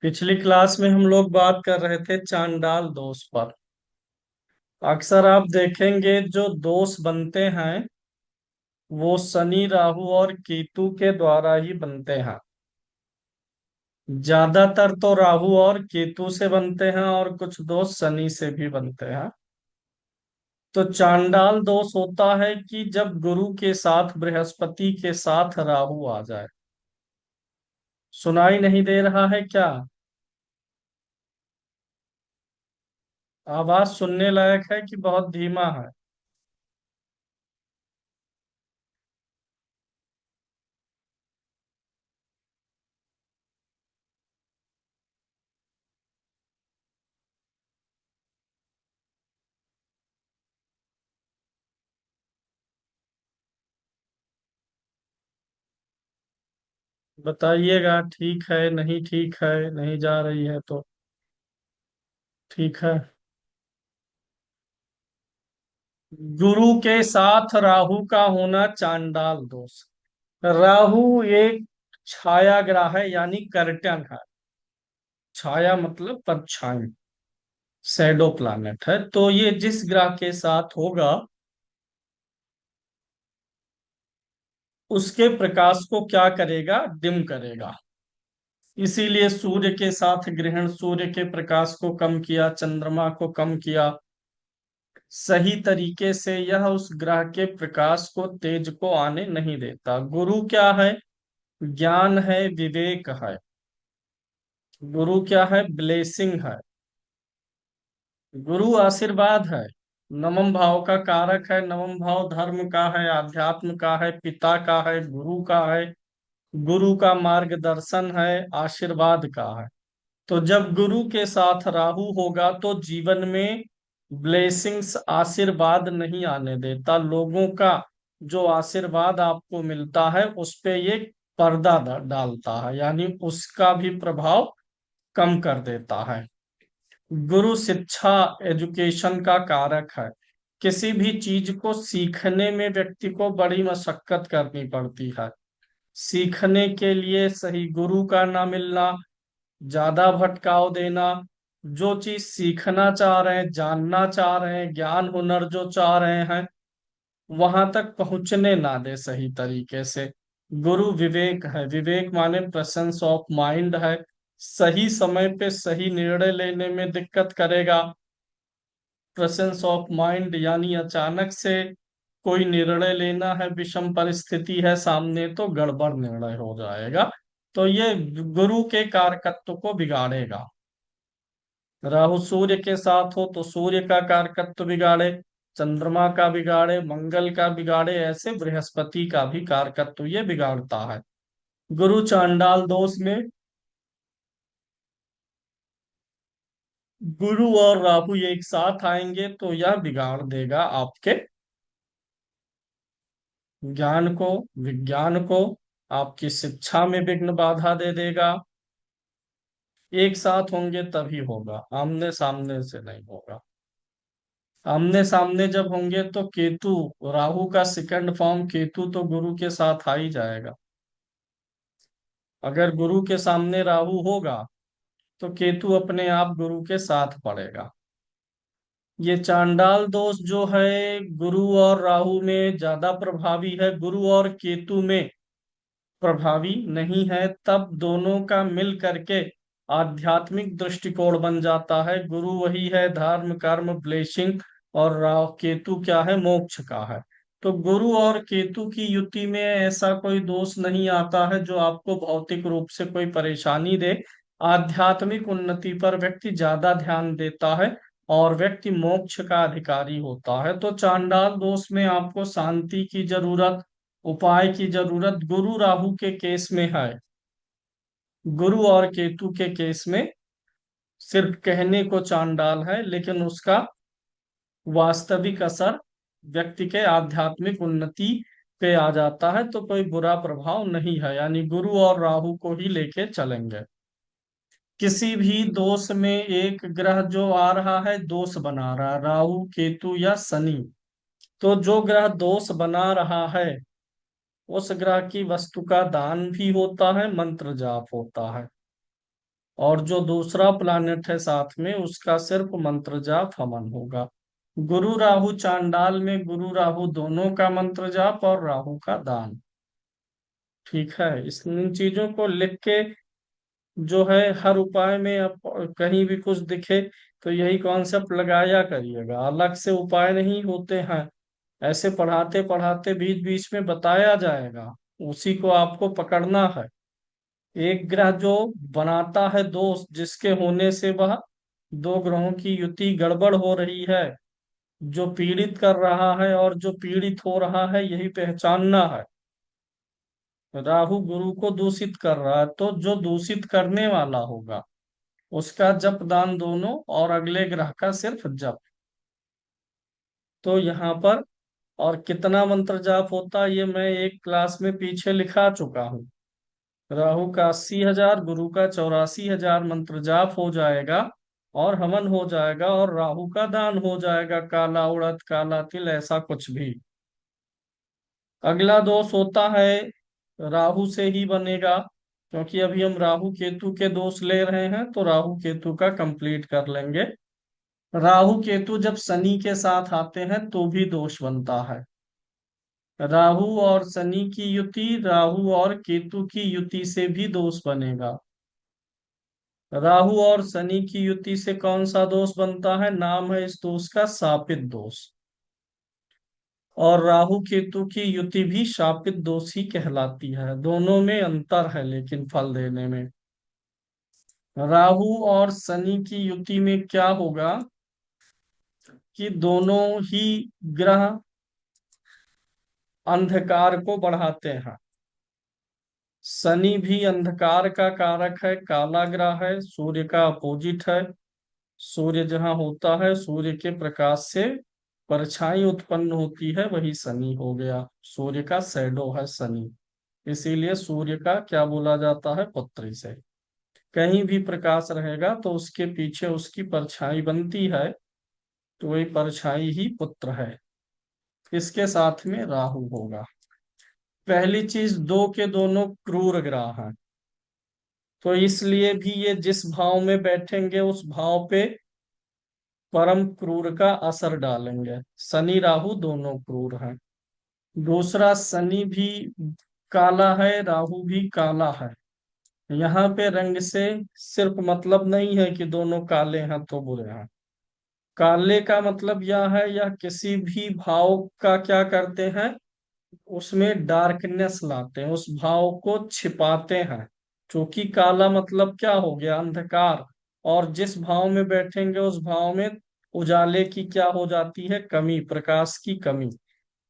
पिछली क्लास में हम लोग बात कर रहे थे चांडाल दोष पर। अक्सर आप देखेंगे जो दोष बनते हैं वो शनि राहु और केतु के द्वारा ही बनते हैं। ज्यादातर तो राहु और केतु से बनते हैं और कुछ दोष शनि से भी बनते हैं। तो चांडाल दोष होता है कि जब गुरु के साथ बृहस्पति के साथ राहु आ जाए। सुनाई नहीं दे रहा है क्या? आवाज सुनने लायक है कि बहुत धीमा है? बताइएगा, ठीक है नहीं ठीक है, नहीं जा रही है तो ठीक है। गुरु के साथ राहु का होना चांडाल दोष। राहु एक छाया ग्रह है, यानी कर्टन है। छाया मतलब परछाई, शैडो प्लैनेट है। तो ये जिस ग्रह के साथ होगा उसके प्रकाश को क्या करेगा? डिम करेगा। इसीलिए सूर्य के साथ ग्रहण सूर्य के प्रकाश को कम किया, चंद्रमा को कम किया। सही तरीके से यह उस ग्रह के प्रकाश को, तेज को आने नहीं देता। गुरु क्या है? ज्ञान है, विवेक है। गुरु क्या है? ब्लेसिंग है। गुरु आशीर्वाद है। नवम भाव का कारक है। नवम भाव धर्म का है, आध्यात्म का है, पिता का है, गुरु का है। गुरु का मार्गदर्शन है, आशीर्वाद का है। तो जब गुरु के साथ राहु होगा तो जीवन में ब्लेसिंग्स, आशीर्वाद नहीं आने देता। लोगों का जो आशीर्वाद आपको मिलता है उस पे ये पर्दा डालता है, यानी उसका भी प्रभाव कम कर देता है। गुरु शिक्षा, एजुकेशन का कारक है। किसी भी चीज को सीखने में व्यक्ति को बड़ी मशक्कत करनी पड़ती है। सीखने के लिए सही गुरु का ना मिलना, ज्यादा भटकाव देना, जो चीज सीखना चाह रहे हैं, जानना चाह रहे हैं, ज्ञान हुनर जो चाह रहे हैं वहां तक पहुंचने ना दे सही तरीके से। गुरु विवेक है। विवेक माने प्रेजेंस ऑफ माइंड है। सही समय पे सही निर्णय लेने में दिक्कत करेगा। प्रेजेंस ऑफ माइंड यानी अचानक से कोई निर्णय लेना है, विषम परिस्थिति है सामने तो गड़बड़ निर्णय हो जाएगा। तो ये गुरु के कारकत्व को बिगाड़ेगा। राहु सूर्य के साथ हो तो सूर्य का कारकत्व बिगाड़े, चंद्रमा का बिगाड़े, मंगल का बिगाड़े, ऐसे बृहस्पति का भी कारकत्व ये बिगाड़ता है। गुरु चांडाल दोष में गुरु और राहु एक साथ आएंगे तो यह बिगाड़ देगा आपके ज्ञान को, विज्ञान को, आपकी शिक्षा में विघ्न बाधा दे देगा। एक साथ होंगे तभी होगा, आमने सामने से नहीं होगा। आमने सामने जब होंगे तो केतु, राहु का सेकंड फॉर्म केतु तो गुरु के साथ आ ही जाएगा। अगर गुरु के सामने राहु होगा तो केतु अपने आप गुरु के साथ पड़ेगा। ये चांडाल दोष जो है गुरु और राहु में ज्यादा प्रभावी है, गुरु और केतु में प्रभावी नहीं है। तब दोनों का मिल करके आध्यात्मिक दृष्टिकोण बन जाता है। गुरु वही है धर्म कर्म ब्लेसिंग, और राहु केतु क्या है? मोक्ष का है। तो गुरु और केतु की युति में ऐसा कोई दोष नहीं आता है जो आपको भौतिक रूप से कोई परेशानी दे। आध्यात्मिक उन्नति पर व्यक्ति ज्यादा ध्यान देता है और व्यक्ति मोक्ष का अधिकारी होता है। तो चांडाल दोष में आपको शांति की जरूरत, उपाय की जरूरत गुरु राहु के केस में है। गुरु और केतु के केस में सिर्फ कहने को चांडाल है, लेकिन उसका वास्तविक असर व्यक्ति के आध्यात्मिक उन्नति पे आ जाता है। तो कोई बुरा प्रभाव नहीं है, यानी गुरु और राहु को ही लेके चलेंगे। किसी भी दोष में एक ग्रह जो आ रहा है दोष बना रहा है, राहु केतु या शनि, तो जो ग्रह दोष बना रहा है उस ग्रह की वस्तु का दान भी होता है, मंत्र जाप होता है। और जो दूसरा प्लानेट है साथ में उसका सिर्फ मंत्र जाप हवन होगा। गुरु राहु चांडाल में गुरु राहु दोनों का मंत्र जाप और राहु का दान। ठीक है, इन चीजों को लिख के जो है हर उपाय में आप कहीं भी कुछ दिखे तो यही कॉन्सेप्ट लगाया करिएगा, अलग से उपाय नहीं होते हैं। ऐसे पढ़ाते पढ़ाते बीच बीच में बताया जाएगा, उसी को आपको पकड़ना है। एक ग्रह जो बनाता है दोष, जिसके होने से वह दो ग्रहों की युति गड़बड़ हो रही है, जो पीड़ित कर रहा है और जो पीड़ित हो रहा है, यही पहचानना है। राहु गुरु को दूषित कर रहा है, तो जो दूषित करने वाला होगा उसका जप दान दोनों, और अगले ग्रह का सिर्फ जप। तो यहाँ पर और कितना मंत्र जाप होता है ये मैं एक क्लास में पीछे लिखा चुका हूँ। राहु का 80,000, गुरु का 84,000 मंत्र जाप हो जाएगा और हवन हो जाएगा, और राहु का दान हो जाएगा, काला उड़द काला तिल ऐसा कुछ भी। अगला दोष होता है राहु से ही बनेगा, क्योंकि अभी हम राहु केतु के दोष ले रहे हैं, तो राहु केतु का कंप्लीट कर लेंगे। राहु केतु जब शनि के साथ आते हैं तो भी दोष बनता है। राहु और शनि की युति, राहु और केतु की युति से भी दोष बनेगा। राहु और शनि की युति से कौन सा दोष बनता है, नाम है इस दोष का शापित दोष। और राहु केतु की युति भी शापित दोष ही कहलाती है, दोनों में अंतर है लेकिन फल देने में। राहु और शनि की युति में क्या होगा कि दोनों ही ग्रह अंधकार को बढ़ाते हैं। शनि भी अंधकार का कारक है, काला ग्रह है, सूर्य का अपोजिट है। सूर्य जहाँ होता है, सूर्य के प्रकाश से परछाई उत्पन्न होती है, वही शनि हो गया। सूर्य का शैडो है शनि, इसीलिए सूर्य का क्या बोला जाता है, पुत्री से। कहीं भी प्रकाश रहेगा तो उसके पीछे उसकी परछाई बनती है, तो वही परछाई ही पुत्र है। इसके साथ में राहु होगा। पहली चीज, दो के दोनों क्रूर ग्रह हैं, तो इसलिए भी ये जिस भाव में बैठेंगे उस भाव पे परम क्रूर का असर डालेंगे। शनि राहु दोनों क्रूर हैं। दूसरा, शनि भी काला है, राहु भी काला है। यहाँ पे रंग से सिर्फ मतलब नहीं है कि दोनों काले हैं तो बुरे हैं। काले का मतलब यह है, यह किसी भी भाव का क्या करते हैं, उसमें डार्कनेस लाते हैं, उस भाव को छिपाते हैं। क्योंकि काला मतलब क्या हो गया, अंधकार। और जिस भाव में बैठेंगे उस भाव में उजाले की क्या हो जाती है, कमी, प्रकाश की कमी।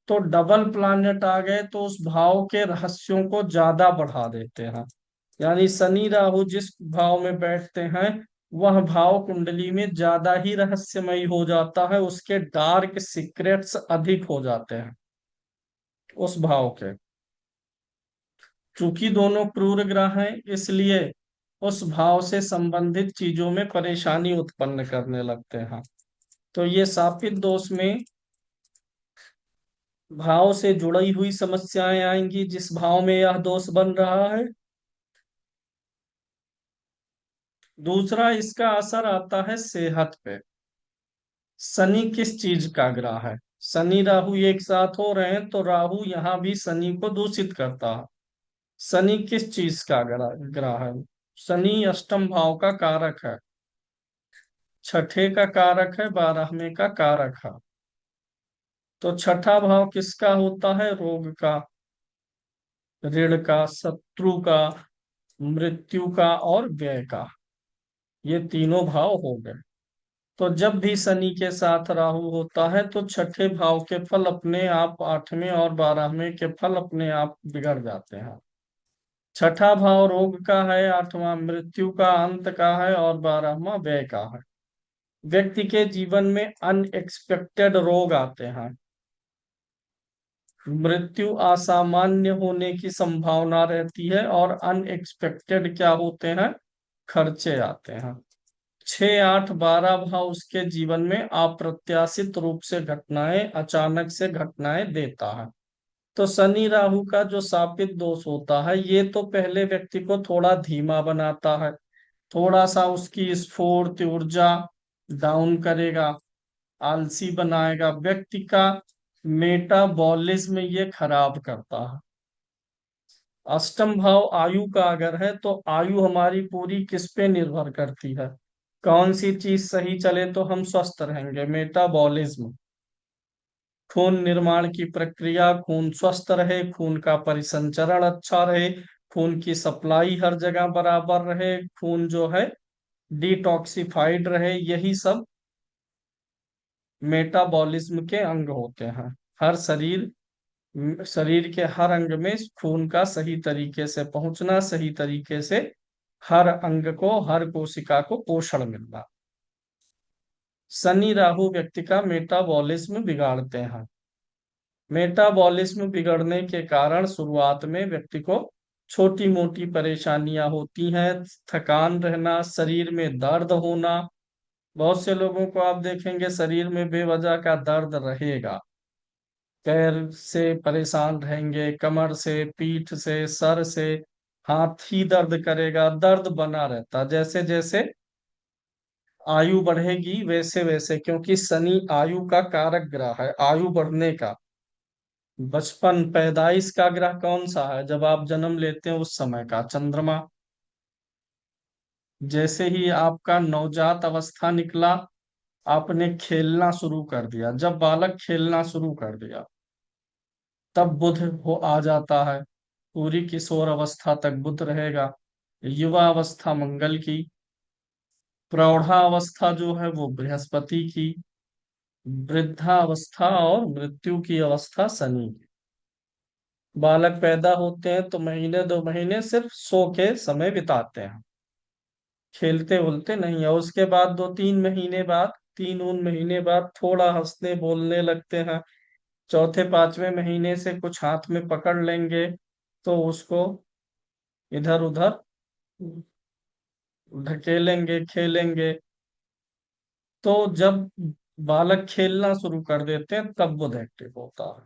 तो डबल प्लैनेट आ गए तो उस भाव के रहस्यों को ज्यादा बढ़ा देते हैं। यानी शनि राहु जिस भाव में बैठते हैं वह भाव कुंडली में ज्यादा ही रहस्यमयी हो जाता है, उसके डार्क सीक्रेट्स अधिक हो जाते हैं उस भाव के। चूंकि दोनों क्रूर ग्रह हैं, इसलिए उस भाव से संबंधित चीजों में परेशानी उत्पन्न करने लगते हैं। तो ये शापित दोष में भाव से जुड़ी हुई समस्याएं आएंगी, जिस भाव में यह दोष बन रहा है। दूसरा, इसका असर आता है सेहत पे। शनि किस चीज का ग्रह है, शनि राहु एक साथ हो रहे हैं तो राहु यहाँ भी शनि को दूषित करता है। शनि किस चीज का ग्रह ग्रह है, शनि अष्टम भाव का कारक है, छठे का कारक है, 12वें का कारक है। तो छठा भाव किसका होता है, रोग का, ऋण का, शत्रु का, मृत्यु का और व्यय का। ये तीनों भाव हो गए। तो जब भी शनि के साथ राहु होता है तो छठे भाव के फल अपने आप 8वें और 12वें के फल अपने आप बिगड़ जाते हैं। छठा भाव रोग का है, 8वां मृत्यु का, अंत का है, और 12वां व्यय का है। व्यक्ति के जीवन में अनएक्सपेक्टेड रोग आते हैं, मृत्यु असामान्य होने की संभावना रहती है, और अनएक्सपेक्टेड क्या होते हैं, खर्चे आते हैं। 6, 8, 12 भाव उसके जीवन में अप्रत्याशित रूप से घटनाएं, अचानक से घटनाएं देता है। तो शनि राहु का जो शापित दोष होता है, ये तो पहले व्यक्ति को थोड़ा धीमा बनाता है, थोड़ा सा उसकी स्फूर्ति ऊर्जा डाउन करेगा, आलसी बनाएगा व्यक्ति का। मेटाबॉलिज्म ये खराब करता है। अष्टम भाव आयु का अगर है तो आयु हमारी पूरी किस पे निर्भर करती है? कौन सी चीज सही चले तो हम स्वस्थ रहेंगे? मेटाबॉलिज्म, खून निर्माण की प्रक्रिया, खून स्वस्थ रहे, खून का परिसंचरण अच्छा रहे, खून की सप्लाई हर जगह बराबर रहे, खून जो है डिटॉक्सिफाइड रहे, यही सब मेटाबॉलिज्म के अंग होते हैं। हर शरीर के हर अंग में खून का सही तरीके से पहुंचना, सही तरीके से हर अंग को, हर कोशिका को पोषण मिलना। शनि राहु व्यक्ति का मेटाबॉलिज्म बिगाड़ते हैं। मेटाबॉलिज्म बिगड़ने के कारण शुरुआत में व्यक्ति को छोटी मोटी परेशानियां होती हैं, थकान रहना, शरीर में दर्द होना। बहुत से लोगों को आप देखेंगे शरीर में बेवजह का दर्द रहेगा, पैर से परेशान रहेंगे, कमर से, पीठ से, सर से, हाथ ही दर्द करेगा, दर्द बना रहता। जैसे जैसे आयु बढ़ेगी वैसे वैसे, क्योंकि शनि आयु का कारक ग्रह है, आयु बढ़ने का। बचपन, पैदाइश का ग्रह कौन सा है? जब आप जन्म लेते हैं उस समय का चंद्रमा। जैसे ही आपका नवजात अवस्था निकला, आपने खेलना शुरू कर दिया, जब बालक खेलना शुरू कर दिया तब बुध हो आ जाता है। पूरी किशोर अवस्था तक बुध रहेगा। युवा अवस्था मंगल की, प्रौढ़ावस्था जो है वो बृहस्पति की, वृद्धावस्था और मृत्यु की अवस्था शनि की। बालक पैदा होते हैं तो महीने दो महीने सिर्फ सो के समय बिताते हैं, खेलते उलते नहीं है। उसके बाद दो तीन महीने बाद, तीन उन महीने बाद थोड़ा हंसने बोलने लगते हैं। चौथे पांचवें महीने से कुछ हाथ में पकड़ लेंगे तो उसको इधर उधर ढकेलेंगे, खेलेंगे। तो जब बालक खेलना शुरू कर देते हैं तब बुध एक्टिव होता है,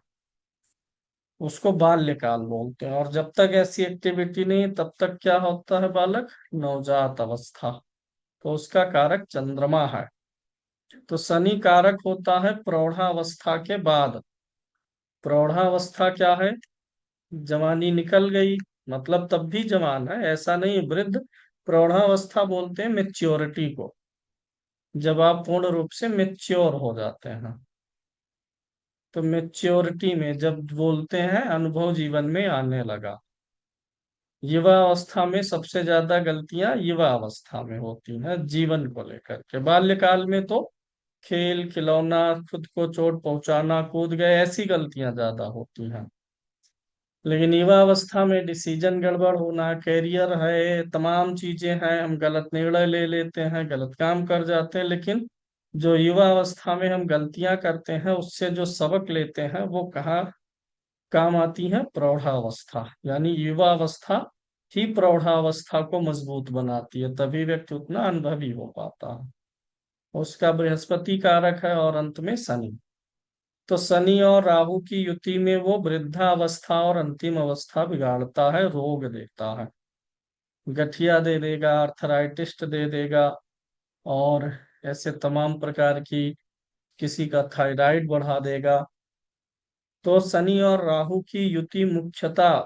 उसको बाल्यकाल बोलते हैं। और जब तक ऐसी एक्टिविटी नहीं तब तक क्या होता है? बालक नवजात अवस्था। तो उसका कारक चंद्रमा है। तो शनि कारक होता है प्रौढ़ावस्था के बाद। प्रौढ़ावस्था क्या है? जवानी निकल गई, मतलब तब भी जवान है ऐसा नहीं, वृद्ध। प्रौढ़ावस्था बोलते हैं मेच्योरिटी को, जब आप पूर्ण रूप से मेच्योर हो जाते हैं। तो मेच्योरिटी में जब बोलते हैं अनुभव जीवन में आने लगा। युवा अवस्था में सबसे ज्यादा गलतियां युवा अवस्था में होती हैं जीवन को लेकर के। बाल्यकाल में तो खेल खिलौना, खुद को चोट पहुंचाना, कूद गए, ऐसी गलतियां ज्यादा होती हैं। लेकिन युवा अवस्था में डिसीजन गड़बड़ होना, कैरियर है, तमाम चीजें हैं, हम गलत निर्णय ले लेते हैं, गलत काम कर जाते हैं। लेकिन जो युवा अवस्था में हम गलतियां करते हैं उससे जो सबक लेते हैं वो कहाँ काम आती है? प्रौढ़ावस्था। यानी युवा अवस्था ही प्रौढ़ावस्था को मजबूत बनाती है, तभी व्यक्ति उतना अनुभवी हो पाता है। उसका बृहस्पति कारक है और अंत में शनि। तो शनि और राहु की युति में वो वृद्धावस्था और अंतिम अवस्था बिगाड़ता है, रोग देता है, गठिया दे देगा, अर्थराइटिस दे देगा, और ऐसे तमाम प्रकार की, किसी का थायराइड बढ़ा देगा। तो शनि और राहु की युति मुख्यतः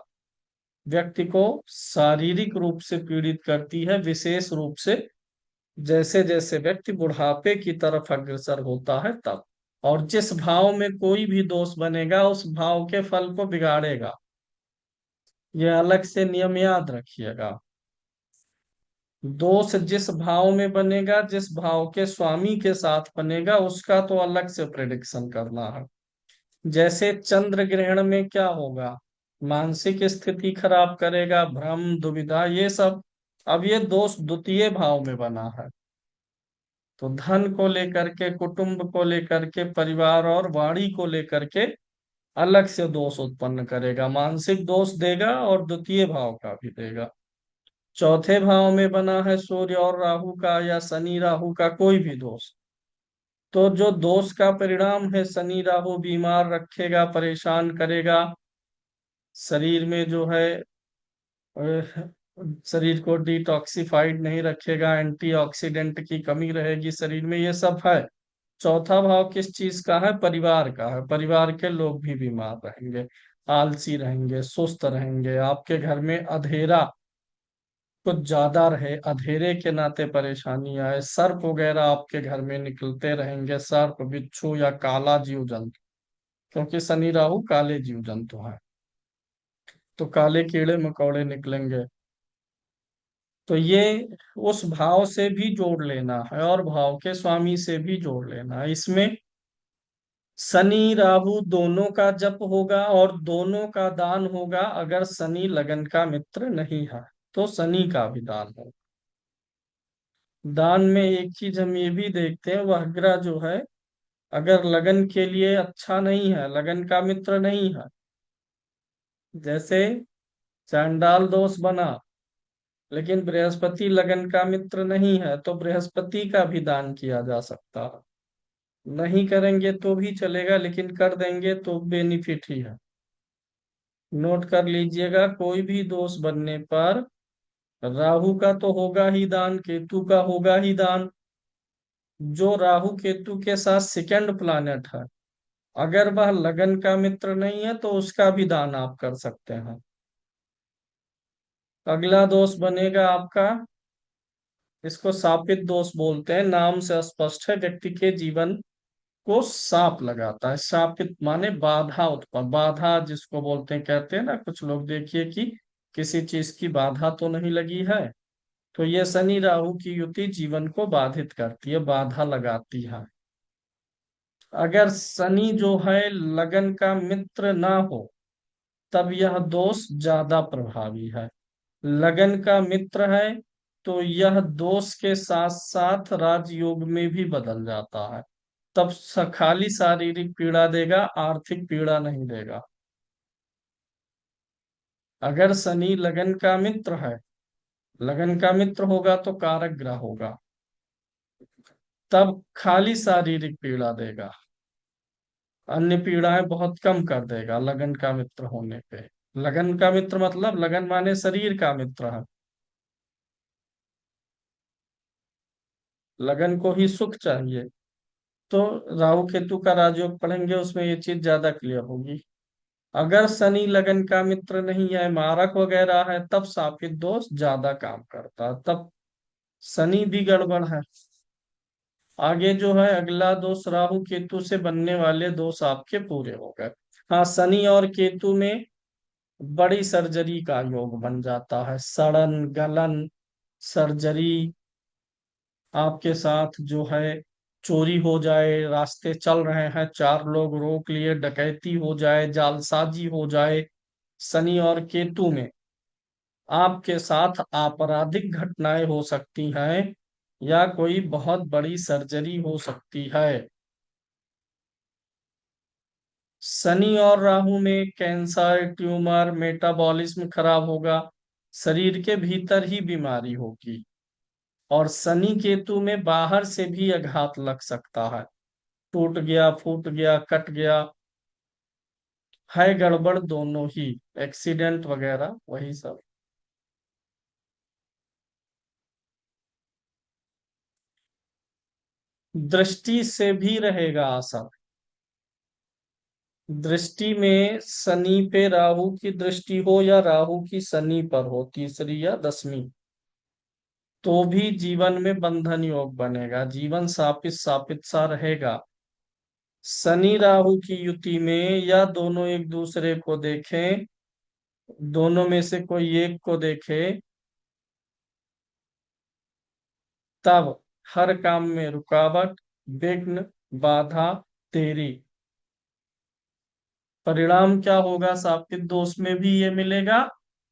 व्यक्ति को शारीरिक रूप से पीड़ित करती है, विशेष रूप से जैसे जैसे व्यक्ति बुढ़ापे की तरफ अग्रसर होता है तब। और जिस भाव में कोई भी दोष बनेगा उस भाव के फल को बिगाड़ेगा, यह अलग से नियम याद रखिएगा। दोष जिस भाव में बनेगा, जिस भाव के स्वामी के साथ बनेगा, उसका तो अलग से प्रेडिक्शन करना है। जैसे चंद्र ग्रहण में क्या होगा? मानसिक स्थिति खराब करेगा, भ्रम दुविधा ये सब। अब ये दोष द्वितीय भाव में बना है तो धन को लेकर के, कुटुंब को लेकर के, परिवार और वाणी को लेकर के अलग से दोष उत्पन्न करेगा, मानसिक दोष देगा और द्वितीय भाव का भी देगा। चौथे भाव में बना है सूर्य और राहु का या शनि राहु का कोई भी दोष, तो जो दोष का परिणाम है, शनि राहु बीमार रखेगा, परेशान करेगा, शरीर में जो है शरीर को डिटॉक्सिफाइड नहीं रखेगा, एंटीऑक्सीडेंट की कमी रहेगी शरीर में, ये सब है। चौथा भाव किस चीज का है? परिवार का है। परिवार के लोग भी बीमार रहेंगे, आलसी रहेंगे, सुस्त रहेंगे, आपके घर में अंधेरा कुछ ज्यादा रहे, अंधेरे के नाते परेशानी आए, सर्प वगैरह आपके घर में निकलते रहेंगे, सर्प, बिच्छू या काला जीव जंतु, क्योंकि शनि राहु काले जीव जंतु हैं, तो काले कीड़े मकोड़े निकलेंगे। तो ये उस भाव से भी जोड़ लेना है और भाव के स्वामी से भी जोड़ लेना है। इसमें शनि राहु दोनों का जप होगा और दोनों का दान होगा। अगर शनि लगन का मित्र नहीं है तो शनि का भी दान होगा। दान में एक चीज हम ये भी देखते हैं, वह ग्रह जो है अगर लगन के लिए अच्छा नहीं है, लगन का मित्र नहीं है, जैसे चांडाल दोष बना, लेकिन बृहस्पति लगन का मित्र नहीं है, तो बृहस्पति का भी दान किया जा सकता है। नहीं करेंगे तो भी चलेगा, लेकिन कर देंगे तो बेनिफिट ही है। नोट कर लीजिएगा, कोई भी दोष बनने पर राहु का तो होगा ही दान, केतु का होगा ही दान। जो राहु केतु के साथ सेकंड प्लैनेट है, अगर वह लगन का मित्र नहीं है तो उसका भी दान आप कर सकते हैं। अगला दोष बनेगा आपका, इसको शापित दोष बोलते हैं, नाम से स्पष्ट है, व्यक्ति के जीवन को शाप लगाता है। शापित माने बाधा उत्पन्न, बाधा जिसको बोलते हैं, कहते हैं ना कुछ लोग, देखिए कि किसी चीज की बाधा तो नहीं लगी है, तो ये शनि राहु की युति जीवन को बाधित करती है, बाधा लगाती है। अगर शनि जो है लगन का मित्र ना हो तब यह दोष ज्यादा प्रभावी है। लगन का मित्र है तो यह दोष के साथ साथ राजयोग में भी बदल जाता है। तब खाली शारीरिक पीड़ा देगा, आर्थिक पीड़ा नहीं देगा। अगर शनि लगन का मित्र है, लगन का मित्र होगा तो कारक ग्रह होगा, तब खाली शारीरिक पीड़ा देगा, अन्य पीड़ाएं बहुत कम कर देगा लगन का मित्र होने पे। लगन का मित्र मतलब लगन माने शरीर का मित्र है। लगन को ही सुख चाहिए, तो राहु केतु का राजयोग पढ़ेंगे, उसमें ये चीज ज्यादा क्लियर होगी। अगर शनि लगन का मित्र नहीं है, मारक वगैरह है, तब शापित दोष ज्यादा काम करता है, तब शनि भी गड़बड़ है। आगे जो है अगला दोष, राहु केतु से बनने वाले दोष आपके पूरे हो गए। हाँ, शनि और केतु में बड़ी सर्जरी का योग बन जाता है, सड़न गलन सर्जरी, आपके साथ जो है चोरी हो जाए, रास्ते चल रहे हैं, चार लोग रोक लिए, डकैती हो जाए, जालसाजी हो जाए, शनि और केतु में आपके साथ आपराधिक घटनाएं हो सकती हैं या कोई बहुत बड़ी सर्जरी हो सकती है। शनि और राहु में कैंसर, ट्यूमर, मेटाबॉलिज्म खराब होगा, शरीर के भीतर ही बीमारी होगी। और शनि केतु में बाहर से भी आघात लग सकता है, टूट गया, फूट गया, कट गया, है गड़बड़ दोनों ही, एक्सीडेंट वगैरह वही सब। दृष्टि से भी रहेगा असर। दृष्टि में शनि पे राहु की दृष्टि हो या राहु की शनि पर हो, तीसरी या दसवीं, तो भी जीवन में बंधन योग बनेगा, जीवन सापित सापित सा रहेगा। शनि राहु की युति में या दोनों एक दूसरे को देखें, दोनों में से कोई एक को देखे, तब हर काम में रुकावट, विघ्न, बाधा, देरी। परिणाम क्या होगा? सात्विक दोष में भी ये मिलेगा।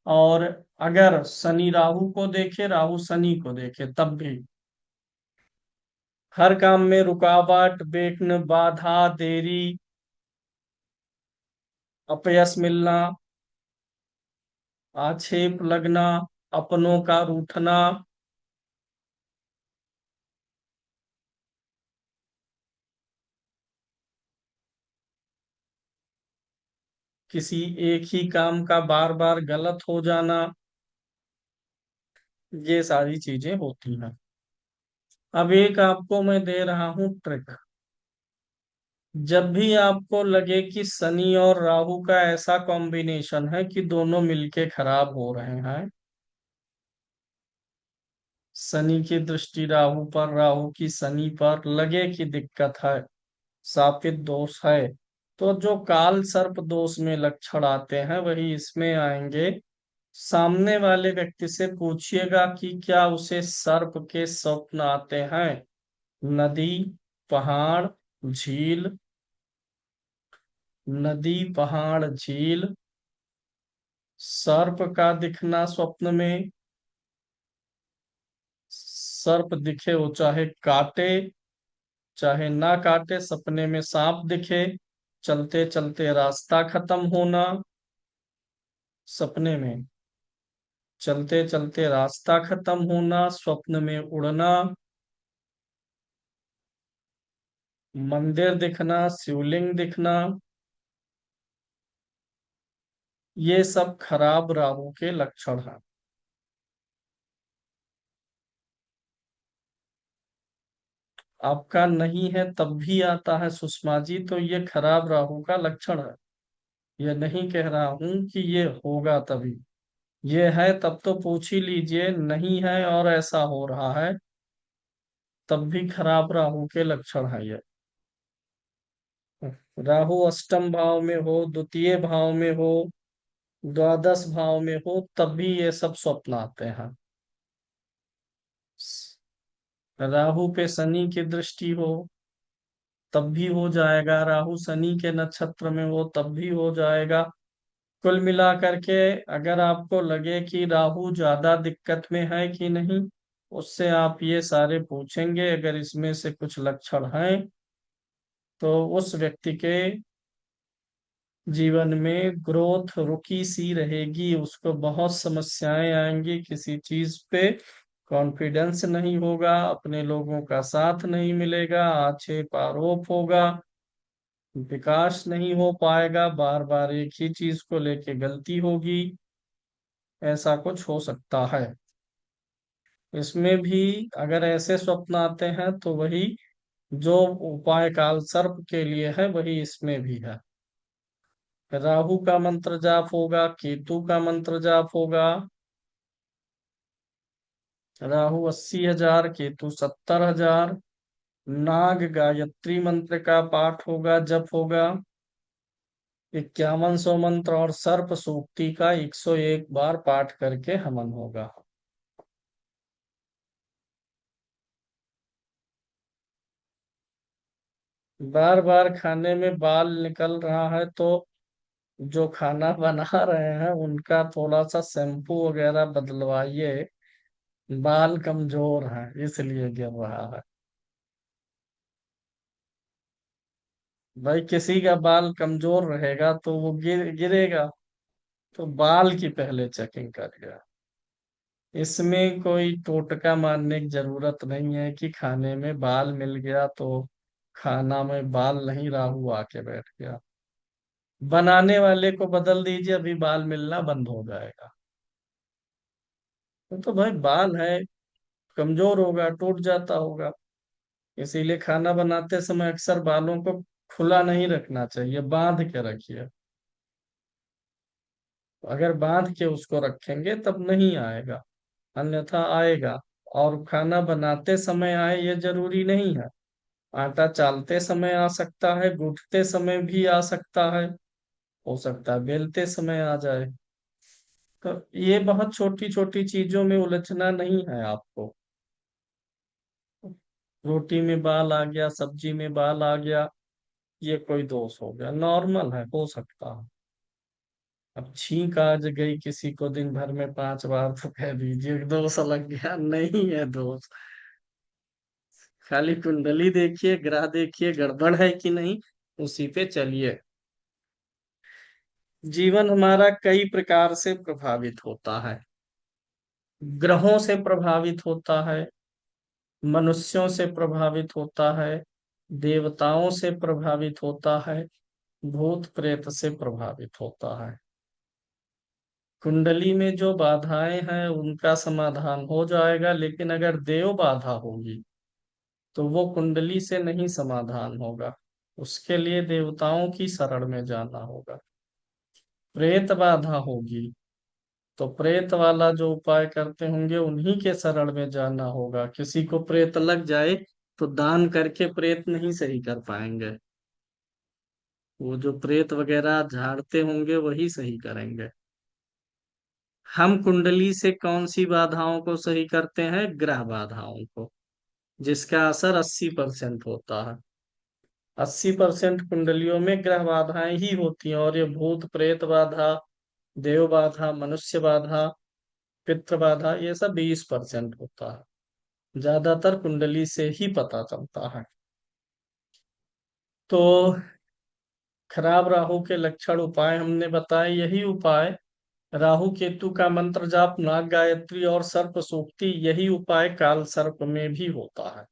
और अगर शनि राहु को देखे, राहु शनि को देखे, तब भी हर काम में रुकावट, विघ्न, बाधा, देरी, अपयश मिलना, आक्षेप लगना, अपनों का रूठना, किसी एक ही काम का बार बार गलत हो जाना, ये सारी चीजें होती हैं। अब एक आपको मैं दे रहा हूं ट्रिक। जब भी आपको लगे कि शनि और राहु का ऐसा कॉम्बिनेशन है कि दोनों मिलके खराब हो रहे हैं, शनि की दृष्टि राहु पर, राहु की शनि पर, लगे कि दिक्कत है, शापित दोष है, तो जो काल सर्प दोष में लक्षण आते हैं वही इसमें आएंगे। सामने वाले व्यक्ति से पूछिएगा कि क्या उसे सर्प के स्वप्न आते हैं। नदी, पहाड़, झील, नदी, पहाड़, झील, सर्प का दिखना स्वप्न में, सर्प दिखे वो चाहे काटे चाहे ना काटे, सपने में सांप दिखे, चलते चलते रास्ता खत्म होना, सपने में चलते चलते रास्ता खत्म होना, स्वप्न में उड़ना, मंदिर दिखना, शिवलिंग दिखना, ये सब खराब राहु के लक्षण हैं। आपका नहीं है तब भी आता है सुषमा जी, तो ये खराब राहु का लक्षण है। ये नहीं कह रहा हूं कि ये होगा तभी, ये है तब तो पूछ ही लीजिए, नहीं है और ऐसा हो रहा है तब भी खराब राहु के लक्षण है ये। राहु अष्टम भाव में हो, द्वितीय भाव में हो, द्वादश भाव में हो, तब भी ये सब स्वप्न आते हैं। राहु पे शनि की दृष्टि हो तब भी हो जाएगा, राहु शनि के नक्षत्र में हो तब भी हो जाएगा। कुल मिला करके अगर आपको लगे कि राहु ज्यादा दिक्कत में है कि नहीं, उससे आप ये सारे पूछेंगे, अगर इसमें से कुछ लक्षण हैं तो उस व्यक्ति के जीवन में ग्रोथ रुकी सी रहेगी, उसको बहुत समस्याएं आएंगी, किसी चीज पे कॉन्फिडेंस नहीं होगा, अपने लोगों का साथ नहीं मिलेगा, आक्षेप आरोप होगा, विकास नहीं हो पाएगा, बार बार एक ही चीज को लेके गलती होगी, ऐसा कुछ हो सकता है। इसमें भी अगर ऐसे स्वप्न आते हैं तो वही जो उपाय काल सर्प के लिए है वही इसमें भी है। राहु का मंत्र जाप होगा, केतु का मंत्र जाप होगा। राहु 80,000, केतु 70,000। नाग गायत्री मंत्र का पाठ होगा, जप होगा 5100 मंत्र, और सर्प सूक्ति का 101 बार पाठ करके हवन होगा। बार बार खाने में बाल निकल रहा है तो जो खाना बना रहे हैं उनका थोड़ा सा शैम्पू वगैरह बदलवाइए, बाल कमजोर हैं इसलिए गिर रहा है। भाई किसी का बाल कमजोर रहेगा तो वो गिरेगा, तो बाल की पहले चेकिंग करिए। इसमें कोई टोटका मारने की जरूरत नहीं है कि खाने में बाल मिल गया तो खाना में बाल नहीं, राहु आके बैठ गया। बनाने वाले को बदल दीजिए, अभी बाल मिलना बंद हो जाएगा। तो भाई बाल है, कमजोर होगा, टूट जाता होगा। इसीलिए खाना बनाते समय अक्सर बालों को खुला नहीं रखना चाहिए, बांध के रखिए। अगर बांध के उसको रखेंगे तब नहीं आएगा, अन्यथा आएगा। और खाना बनाते समय आए ये जरूरी नहीं है, आटा चालते समय आ सकता है, गूंथते समय भी आ सकता है, हो सकता है बेलते समय आ जाए। तो ये बहुत छोटी छोटी चीजों में उलझना नहीं है आपको। रोटी में बाल आ गया, सब्जी में बाल आ गया, ये कोई दोष हो गया, नॉर्मल है, हो सकता है। अब छींक आज गई किसी को दिन भर में 5 बार तो कह दीजिए दोष लग गया, नहीं है दोष। खाली कुंडली देखिए, ग्रह देखिए गड़बड़ है कि नहीं, उसी पे चलिए। जीवन हमारा कई प्रकार से प्रभावित होता है। ग्रहों से प्रभावित होता है, मनुष्यों से प्रभावित होता है, देवताओं से प्रभावित होता है, भूत प्रेत से प्रभावित होता है। कुंडली में जो बाधाएं हैं उनका समाधान हो जाएगा, लेकिन अगर देव बाधा होगी तो वो कुंडली से नहीं समाधान होगा। उसके लिए देवताओं की शरण में जाना होगा। प्रेत बाधा होगी तो प्रेत वाला जो उपाय करते होंगे उन्हीं के शरण में जाना होगा। किसी को प्रेत लग जाए तो दान करके प्रेत नहीं सही कर पाएंगे। वो जो प्रेत वगैरह झाड़ते होंगे वही सही करेंगे। हम कुंडली से कौन सी बाधाओं को सही करते हैं? ग्रह बाधाओं को, जिसका असर 80% होता है। 80% कुंडलियों में ग्रह बाधाएं ही होती हैं, और ये भूत प्रेत बाधा, देव बाधा, मनुष्य बाधा, पितृ बाधा, ये सब 20% होता है। ज्यादातर कुंडली से ही पता चलता है। तो खराब राहु के लक्षण उपाय हमने बताए। यही उपाय राहु केतु का मंत्र जाप, नाग गायत्री और सर्प सूक्ति, यही उपाय काल सर्प में भी होता है।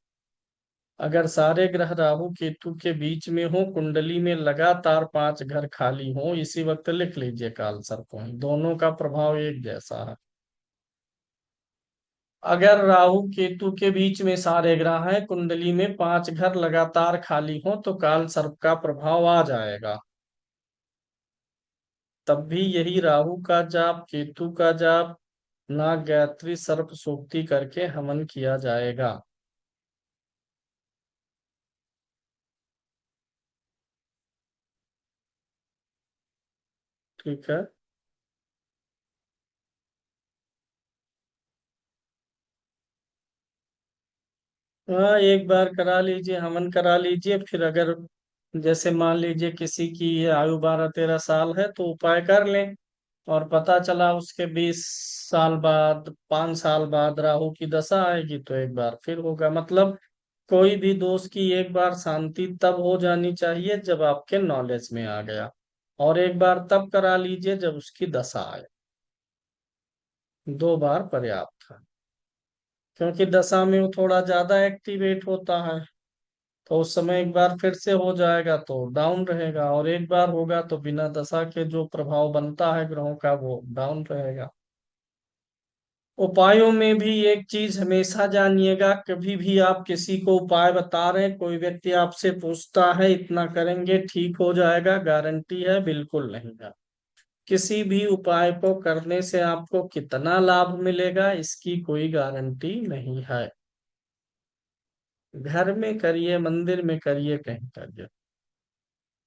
अगर सारे ग्रह राहु केतु के बीच में हो, कुंडली में लगातार 5 घर खाली हो, इसी वक्त लिख लीजिए काल सर्प है। दोनों का प्रभाव एक जैसा है। अगर राहु केतु के बीच में सारे ग्रह हैं, कुंडली में 5 घर लगातार खाली हो, तो काल सर्प का प्रभाव आ जाएगा। तब भी यही राहु का जाप, केतु का जाप, नाग गायत्री सर्प सूक्ति करके हवन किया जाएगा। ठीक है। हाँ, एक बार करा लीजिए, हवन करा लीजिए। फिर अगर जैसे मान लीजिए किसी की आयु 12-13 साल है तो उपाय कर लें, और पता चला उसके 20 साल बाद, 5 साल बाद राहु की दशा आएगी तो एक बार फिर होगा। मतलब कोई भी दोष की एक बार शांति तब हो जानी चाहिए जब आपके नॉलेज में आ गया, और एक बार तब करा लीजिए जब उसकी दशा आए। 2 बार पर्याप्त है, क्योंकि दशा में वो थोड़ा ज्यादा एक्टिवेट होता है। तो उस समय एक बार फिर से हो जाएगा तो डाउन रहेगा, और एक बार होगा तो बिना दशा के जो प्रभाव बनता है ग्रहों का वो डाउन रहेगा। उपायों में भी एक चीज हमेशा जानिएगा, कभी भी आप किसी को उपाय बता रहे हैं, कोई व्यक्ति आपसे पूछता है इतना करेंगे ठीक हो जाएगा, गारंटी है? बिल्कुल नहीं है। किसी भी उपाय को करने से आपको कितना लाभ मिलेगा इसकी कोई गारंटी नहीं है। घर में करिए, मंदिर में करिए, कहीं करिए,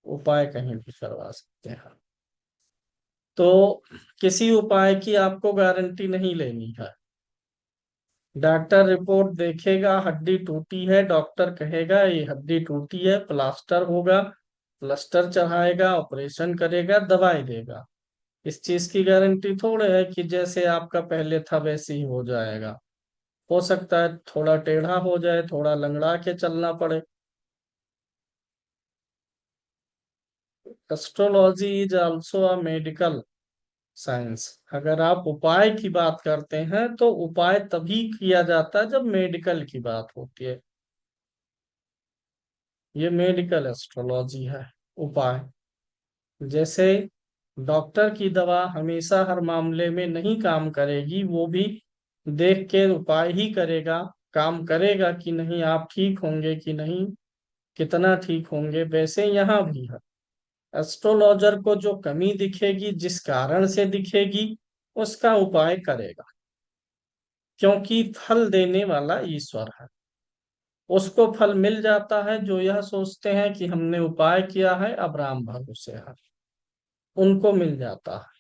उपाय कहीं भी करवा सकते हैं। तो किसी उपाय की आपको गारंटी नहीं लेनी है। डॉक्टर रिपोर्ट देखेगा, हड्डी टूटी है, डॉक्टर कहेगा ये हड्डी टूटी है, प्लास्टर होगा, प्लास्टर चढ़ाएगा, ऑपरेशन करेगा, दवाई देगा। इस चीज की गारंटी थोड़े है कि जैसे आपका पहले था वैसे ही हो जाएगा। हो सकता है थोड़ा टेढ़ा हो जाए, थोड़ा लंगड़ा के चलना पड़े। Astrology is also a medical science. अगर आप उपाय की बात करते हैं तो उपाय तभी किया जाता है जब मेडिकल की बात होती है। ये मेडिकल एस्ट्रोलॉजी है, उपाय। जैसे डॉक्टर की दवा हमेशा हर मामले में नहीं काम करेगी, वो भी देख के उपाय ही करेगा। काम करेगा कि नहीं, आप ठीक होंगे कि नहीं, कितना ठीक होंगे, वैसे यहाँ भी है। एस्ट्रोलॉजर को जो कमी दिखेगी, जिस कारण से दिखेगी, उसका उपाय करेगा, क्योंकि फल देने वाला ईश्वर है। उसको फल मिल जाता है जो यह सोचते हैं कि हमने उपाय किया है, अब राम भरोसे है, उनको मिल जाता है।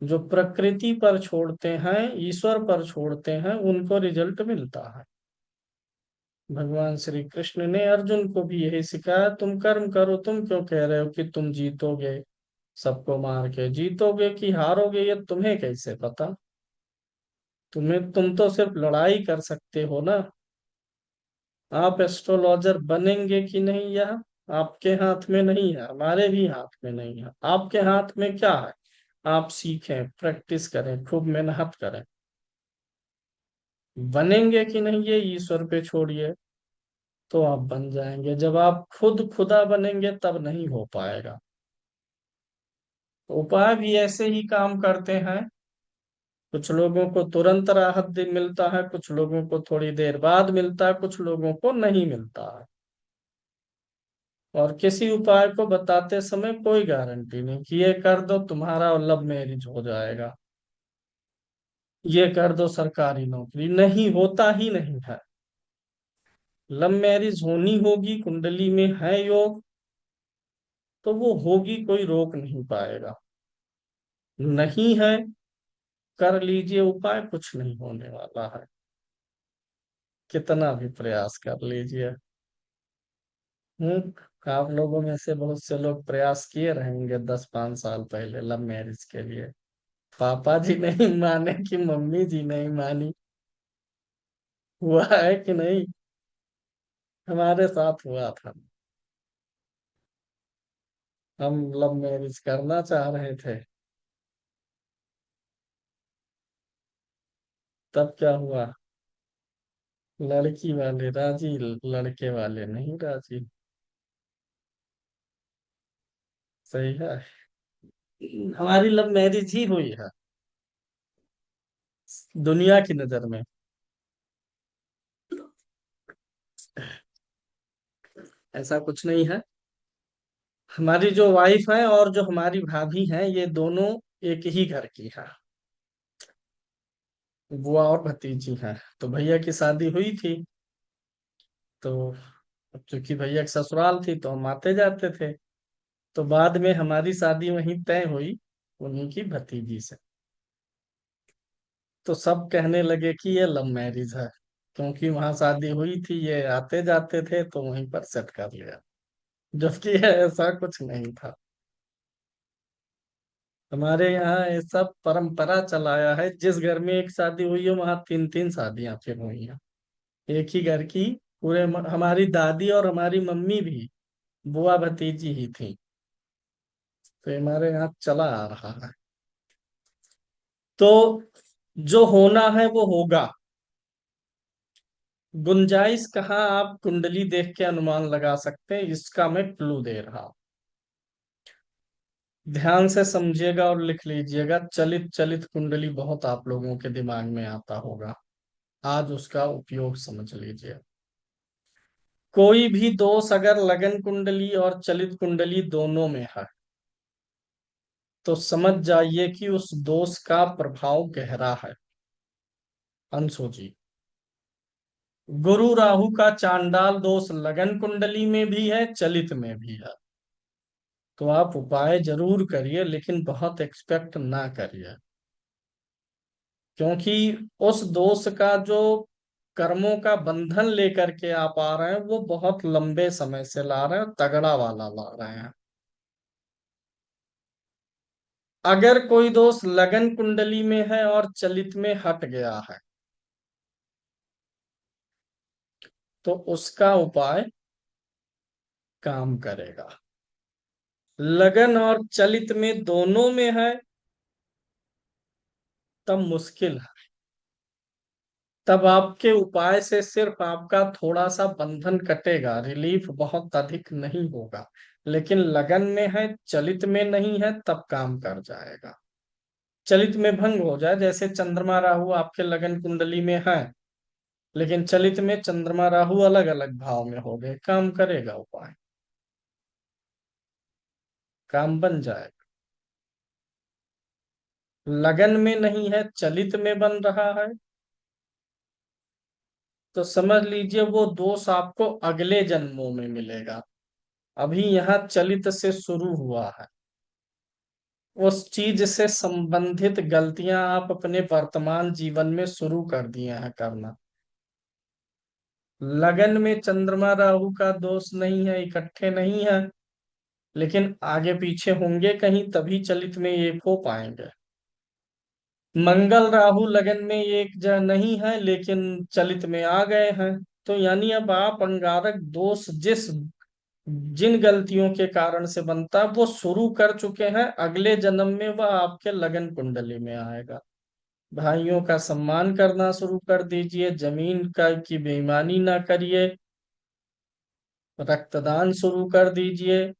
जो प्रकृति पर छोड़ते हैं, ईश्वर पर छोड़ते हैं, उनको रिजल्ट मिलता है। भगवान श्री कृष्ण ने अर्जुन को भी यही सिखाया, तुम कर्म करो, तुम क्यों कह रहे हो कि तुम जीतोगे? सबको मार के जीतोगे कि हारोगे ये तुम्हें कैसे पता? तुम तो सिर्फ लड़ाई कर सकते हो ना। आप एस्ट्रोलॉजर बनेंगे कि नहीं, यह आपके हाथ में नहीं है, हमारे भी हाथ में नहीं है। आपके हाथ में क्या है? आप सीखें, प्रैक्टिस करें, खूब मेहनत करें। बनेंगे कि नहीं ये ईश्वर पे छोड़िए, तो आप बन जाएंगे। जब आप खुद खुदा बनेंगे तब नहीं हो पाएगा। उपाय भी ऐसे ही काम करते हैं। कुछ लोगों को तुरंत राहत मिलता है, कुछ लोगों को थोड़ी देर बाद मिलता है, कुछ लोगों को नहीं मिलता है। और किसी उपाय को बताते समय कोई गारंटी नहीं कि ये कर दो तुम्हारा लव मैरिज हो जाएगा, ये कर दो सरकारी नौकरी, नहीं होता ही नहीं है। लव मैरिज होनी होगी, कुंडली में है योग, तो वो होगी, कोई रोक नहीं पाएगा। नहीं है, कर लीजिए उपाय, कुछ नहीं होने वाला है, कितना भी प्रयास कर लीजिए। आप लोगों में से बहुत से लोग प्रयास किए रहेंगे 10-5 साल पहले लव मैरिज के लिए। पापा जी नहीं माने कि मम्मी जी नहीं मानी, हुआ है कि नहीं? हमारे साथ हुआ था। हम लव मैरिज करना चाह रहे थे, तब क्या हुआ, लड़की वाले राजी, लड़के वाले नहीं राजी। सही है। हमारी लव मैरिज ही हुई है दुनिया की नजर में। ऐसा कुछ नहीं है। हमारी जो वाइफ है और जो हमारी भाभी हैं, ये दोनों एक ही घर की है, बुआ और भतीजी हैं। तो भैया की शादी हुई थी, तो अब चूंकि भैया की ससुराल थी तो हम आते जाते थे। तो बाद में हमारी शादी वहीं तय हुई, उन्हीं की भतीजी से। तो सब कहने लगे कि ये लव मैरिज है, क्योंकि वहां शादी हुई थी, ये आते जाते थे तो वहीं पर सेट कर लिया, जबकि ऐसा कुछ नहीं था। हमारे यहाँ ऐसा परंपरा चलाया है, जिस घर में एक शादी हुई है वहां 3-3 शादियां फिर हुई हैं, एक ही घर की। हमारी दादी और हमारी मम्मी भी बुआ भतीजी ही थी। तो हमारे यहाँ चला आ रहा है। तो जो होना है वो होगा। गुंजाइश कहाँ आप कुंडली देख के अनुमान लगा सकते हैं, इसका मैं क्लू दे रहा हूं। ध्यान से समझिएगा और लिख लीजिएगा। चलित चलित कुंडली बहुत आप लोगों के दिमाग में आता होगा, आज उसका उपयोग समझ लीजिए। कोई भी दोष अगर लगन कुंडली और चलित कुंडली दोनों में है, तो समझ जाइए कि उस दोष का प्रभाव गहरा है। अंशु जी, गुरु राहु का चांडाल दोष लगन कुंडली में भी है, चलित में भी है। तो आप उपाय जरूर करिए, लेकिन बहुत एक्सपेक्ट ना करिए, क्योंकि उस दोष का जो कर्मों का बंधन लेकर के आप आ रहे हैं, वो बहुत लंबे समय से ला रहे हैं, तगड़ा वाला ला रहे हैं। अगर कोई दोष लगन कुंडली में है और चलित में हट गया है, तो उसका उपाय काम करेगा। लगन और चलित में दोनों में है, तब मुश्किल है। तब आपके उपाय से सिर्फ आपका थोड़ा सा बंधन कटेगा, रिलीफ बहुत अधिक नहीं होगा। लेकिन लगन में है, चलित में नहीं है, तब काम कर जाएगा। चलित में भंग हो जाए, जैसे चंद्रमा राहु आपके लगन कुंडली में है, लेकिन चलित में चंद्रमा राहु अलग अलग भाव में हो गए, काम करेगा उपाय, काम बन जाएगा। लगन में नहीं है, चलित में बन रहा है, तो समझ लीजिए वो दोष आपको अगले जन्मों में मिलेगा। अभी यहाँ चलित से शुरू हुआ है, उस चीज से संबंधित गलतियां आप अपने वर्तमान जीवन में शुरू कर दिए हैं करना। लगन में चंद्रमा राहु का दोष नहीं है, इकट्ठे नहीं है, लेकिन आगे पीछे होंगे कहीं, तभी चलित में एक हो पाएंगे। मंगल राहु लगन में एक नहीं है, लेकिन चलित में आ गए हैं। तो यानी अब आप अंगारक दोष जिन गलतियों के कारण से बनता है, वो शुरू कर चुके हैं, अगले जन्म में वह आपके लगन कुंडली में आएगा। भाइयों का सम्मान करना शुरू कर दीजिए, जमीन का की बेईमानी ना करिए, रक्तदान शुरू कर दीजिए।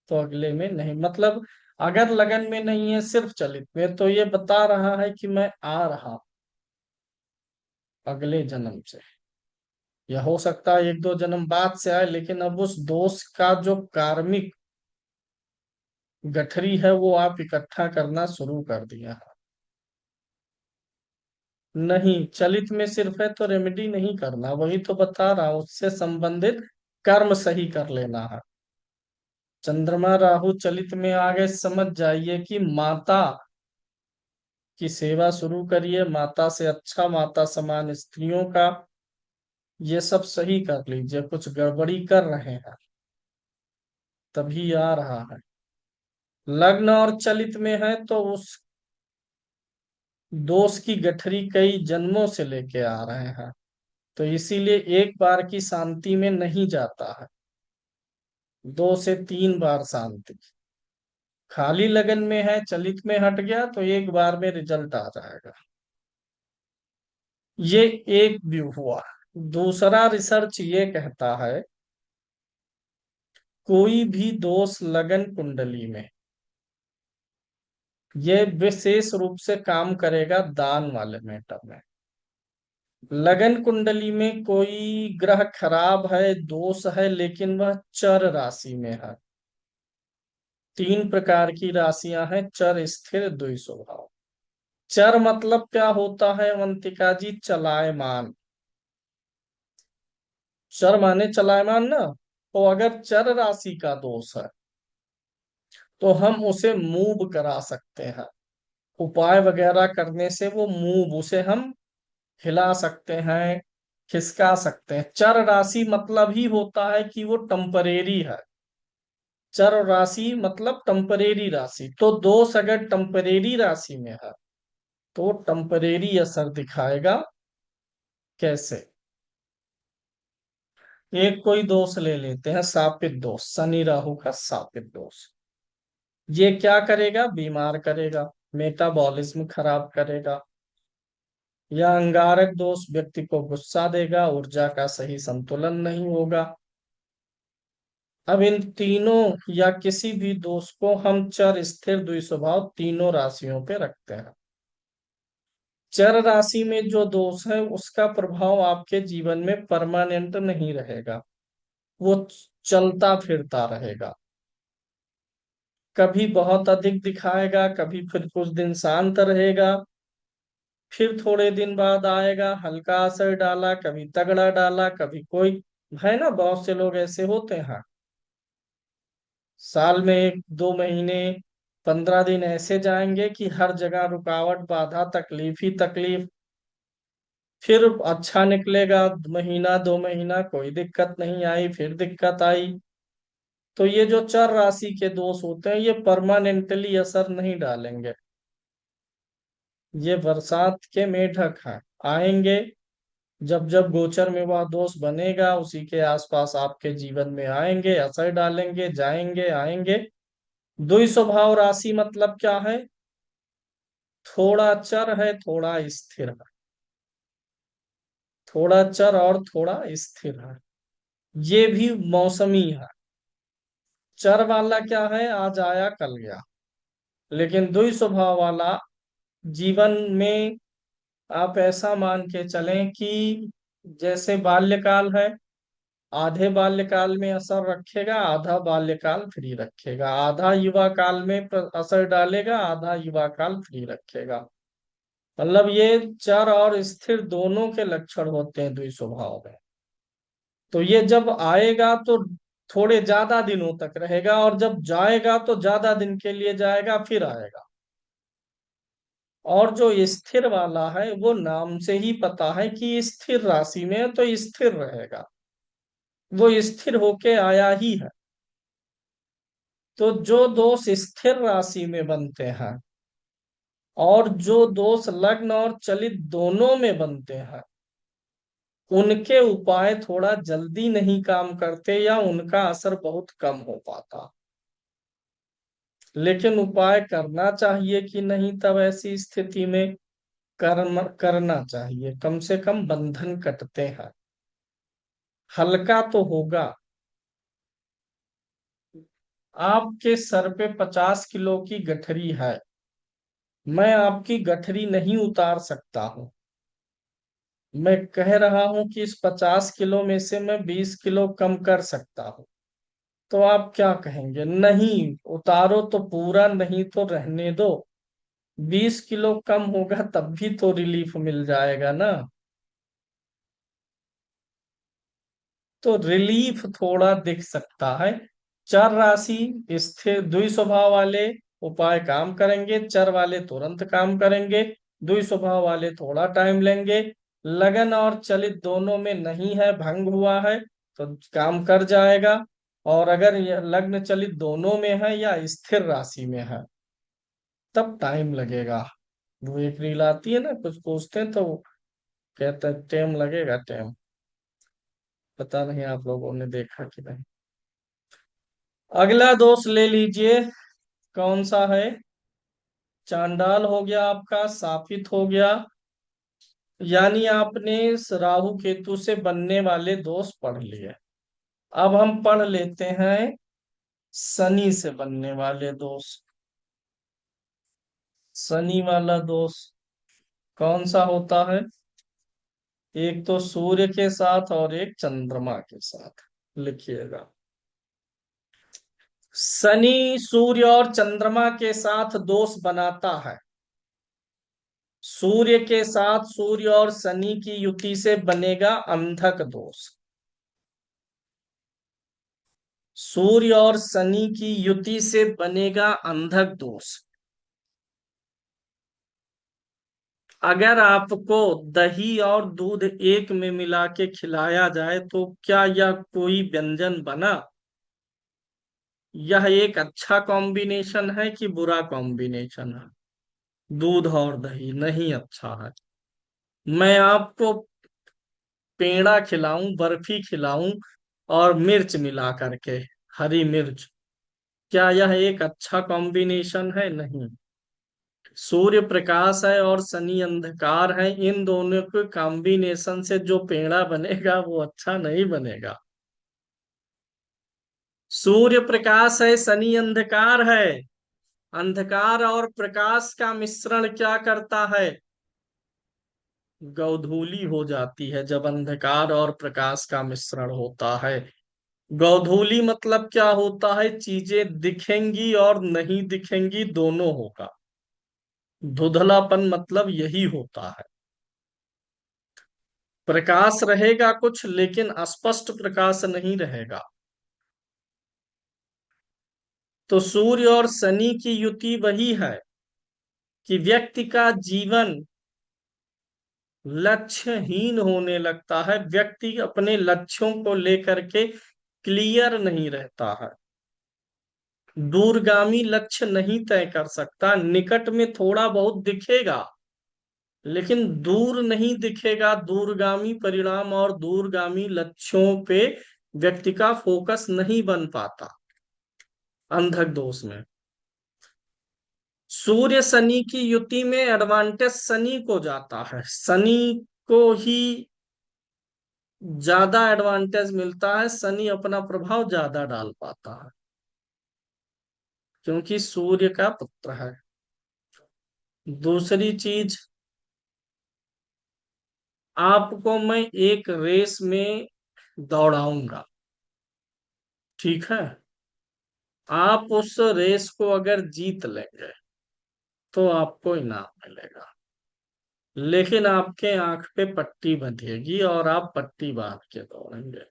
तो अगले में नहीं, मतलब अगर लगन में नहीं है, सिर्फ चलित में, तो ये बता रहा है कि मैं आ रहा हूं अगले जन्म से। यह हो सकता है एक दो जन्म बाद से आए, लेकिन अब उस दोस्त का जो कार्मिक गठरी है वो आप इकट्ठा करना शुरू कर दिया है। नहीं, चलित में सिर्फ है तो रेमेडी नहीं करना, वही तो बता रहा हूं, उससे संबंधित कर्म सही कर लेना है। चंद्रमा राहु चलित में आ गए, समझ जाइए कि माता की सेवा शुरू करिए, माता से अच्छा, माता समान स्त्रियों का ये सब सही कर लीजिए। कुछ गड़बड़ी कर रहे हैं तभी आ रहा है। लग्न और चलित में है तो उस दोष की गठरी कई जन्मों से लेके आ रहे हैं, तो इसीलिए एक बार की शांति में नहीं जाता है, 2 से 3 बार शांति। खाली लगन में है, चलित में हट गया तो एक बार में रिजल्ट आ जाएगा। ये एक व्यू हुआ। दूसरा रिसर्च ये कहता है, कोई भी दोष लगन कुंडली में ये विशेष रूप से काम करेगा दान वाले मैटर में। लगन कुंडली में कोई ग्रह खराब है, दोष है, लेकिन वह चर राशि में है। 3 प्रकार की राशियां हैं, चर, स्थिर, द्विस्वभाव। चर मतलब क्या होता है अवंतिका जी? चलायमान। चर माने चलायमान ना। तो अगर चर राशि का दोष है तो हम उसे मूव करा सकते हैं, उपाय वगैरह करने से वो मूव, उसे हम हिला सकते हैं, खिसका सकते हैं। चर राशि मतलब ही होता है कि वो टेम्परेरी है। चर राशि मतलब टेम्परेरी राशि, तो दोष अगर टेम्परेरी राशि में है तो टेम्परेरी असर दिखाएगा। कैसे? एक कोई दोष ले लेते हैं, शापित दोष, शनि राहु का शापित दोष। ये क्या करेगा? बीमार करेगा, मेटाबॉलिज्म खराब करेगा। या अंगारक दोष, व्यक्ति को गुस्सा देगा, ऊर्जा का सही संतुलन नहीं होगा। अब इन तीनों या किसी भी दोष को हम चर, स्थिर, द्विस्वभाव तीनों राशियों पे रखते हैं। चर राशि में जो दोष है उसका प्रभाव आपके जीवन में परमानेंट नहीं रहेगा, वो चलता फिरता रहेगा। कभी बहुत अधिक दिखाएगा, कभी फिर कुछ दिन शांत रहेगा, फिर थोड़े दिन बाद आएगा, हल्का असर डाला, कभी तगड़ा डाला, कभी कोई, है ना, बहुत से लोग ऐसे होते हैं। साल में 1 2 महीने, 15 दिन ऐसे जाएंगे कि हर जगह रुकावट, बाधा, तकलीफ ही तकलीफ। फिर अच्छा निकलेगा, महीना 2 महीना कोई दिक्कत नहीं आई, फिर दिक्कत आई। तो ये जो चर राशि के दोष होते हैं ये परमानेंटली असर नहीं डालेंगे। ये बरसात के मेढक हैं, आएंगे, जब जब गोचर में वह दोष बनेगा उसी के आसपास आपके जीवन में आएंगे, असर डालेंगे, जाएंगे, आएंगे। द्विस्वभाव राशि मतलब क्या है? थोड़ा चर है, थोड़ा स्थिर है, थोड़ा चर और थोड़ा स्थिर है। ये भी मौसमी है। चर वाला क्या है? आज आया कल गया। लेकिन द्विस्वभाव वाला जीवन में आप ऐसा मान के चलें कि जैसे बाल्यकाल है, आधे बाल्यकाल में असर रखेगा, आधा बाल्यकाल फ्री रखेगा, आधा युवा काल में असर डालेगा, आधा युवा काल फ्री रखेगा। मतलब ये चर और स्थिर दोनों के लक्षण होते हैं द्विस्वभाव में। तो ये जब आएगा तो थोड़े ज्यादा दिनों तक रहेगा, और जब जाएगा तो ज्यादा दिन के लिए जाएगा, फिर आएगा। और जो स्थिर वाला है वो नाम से ही पता है कि स्थिर राशि में है तो स्थिर रहेगा, वो स्थिर होके आया ही है। तो जो दोष स्थिर राशि में बनते हैं और जो दोष लग्न और चलित दोनों में बनते हैं, उनके उपाय थोड़ा जल्दी नहीं काम करते या उनका असर बहुत कम हो पाता। लेकिन उपाय करना चाहिए कि नहीं तब ऐसी स्थिति में? कर्म करना चाहिए, कम से कम बंधन कटते हैं, हल्का तो होगा। आपके सर पे 50 किलो की गठरी है। मैं आपकी गठरी नहीं उतार सकता हूँ। मैं कह रहा हूं कि इस 50 किलो में से मैं 20 किलो कम कर सकता हूँ। तो आप क्या कहेंगे? नहीं उतारो तो पूरा, नहीं तो रहने दो। 20 किलो कम होगा तब भी तो रिलीफ मिल जाएगा ना। तो रिलीफ थोड़ा दिख सकता है। चर राशि स्थिर द्वि स्वभाव वाले उपाय काम करेंगे, चर वाले तुरंत काम करेंगे, द्वि स्वभाव वाले थोड़ा टाइम लेंगे। लगन और चलित दोनों में नहीं है, भंग हुआ है, तो काम कर जाएगा। और अगर यह लग्न चलित दोनों में है या स्थिर राशि में है, तब टाइम लगेगा। वो एक रील आती है ना, कुछ पूछते हैं तो कहते हैं टाइम लगेगा टाइम। पता नहीं आप लोगों ने देखा कि नहीं। अगला दोष ले लीजिए। कौन सा है? चांडाल हो गया आपका, साफित हो गया। यानी आपने इस राहु केतु से बनने वाले दोष पढ़ लिए। अब हम पढ़ लेते हैं शनि से बनने वाले दोष। शनि वाला दोष कौन सा होता है? एक तो सूर्य के साथ और एक चंद्रमा के साथ। लिखिएगा। शनि सूर्य और चंद्रमा के साथ दोष बनाता है। सूर्य के साथ सूर्य और शनि की युति से बनेगा अंधक दोष। सूर्य और शनि की युति से बनेगा अंधक दोष। अगर आपको दही और दूध एक में मिला के खिलाया जाए तो क्या यह कोई व्यंजन बना? यह एक अच्छा कॉम्बिनेशन है कि बुरा कॉम्बिनेशन है? दूध और दही नहीं अच्छा है। मैं आपको पेड़ा खिलाऊं, बर्फी खिलाऊं और मिर्च मिला करके, हरी मिर्च, क्या यह एक अच्छा कॉम्बिनेशन है? नहीं। सूर्य प्रकाश है और शनि अंधकार है, इन दोनों के कॉम्बिनेशन से जो पेड़ा बनेगा वो अच्छा नहीं बनेगा। सूर्य प्रकाश है, शनि अंधकार है। अंधकार और प्रकाश का मिश्रण क्या करता है? गोधूली हो जाती है जब अंधकार और प्रकाश का मिश्रण होता है। गोधूली मतलब क्या होता है? चीजें दिखेंगी और नहीं दिखेंगी, दोनों होगा। धुंधलापन मतलब यही होता है। प्रकाश रहेगा कुछ लेकिन स्पष्ट प्रकाश नहीं रहेगा। तो सूर्य और शनि की युति वही है कि व्यक्ति का जीवन लक्ष्यहीन होने लगता है। व्यक्ति अपने लक्ष्यों को लेकर के क्लियर नहीं रहता है। दूरगामी लक्ष्य नहीं तय कर सकता। निकट में थोड़ा बहुत दिखेगा लेकिन दूर नहीं दिखेगा। दूरगामी परिणाम और दूरगामी लक्ष्यों पे व्यक्ति का फोकस नहीं बन पाता अंधक दोष में। सूर्य शनि की युति में एडवांटेज शनि को जाता है। शनि को ही ज्यादा एडवांटेज मिलता है। शनि अपना प्रभाव ज्यादा डाल पाता है क्योंकि सूर्य का पुत्र है। दूसरी चीज, आपको मैं एक रेस में दौड़ाऊंगा, ठीक है? आप उस रेस को अगर जीत लेंगे तो आपको इनाम मिलेगा, लेकिन आपके आंख पे पट्टी बंधेगी और आप पट्टी बांध के दौड़ेंगे।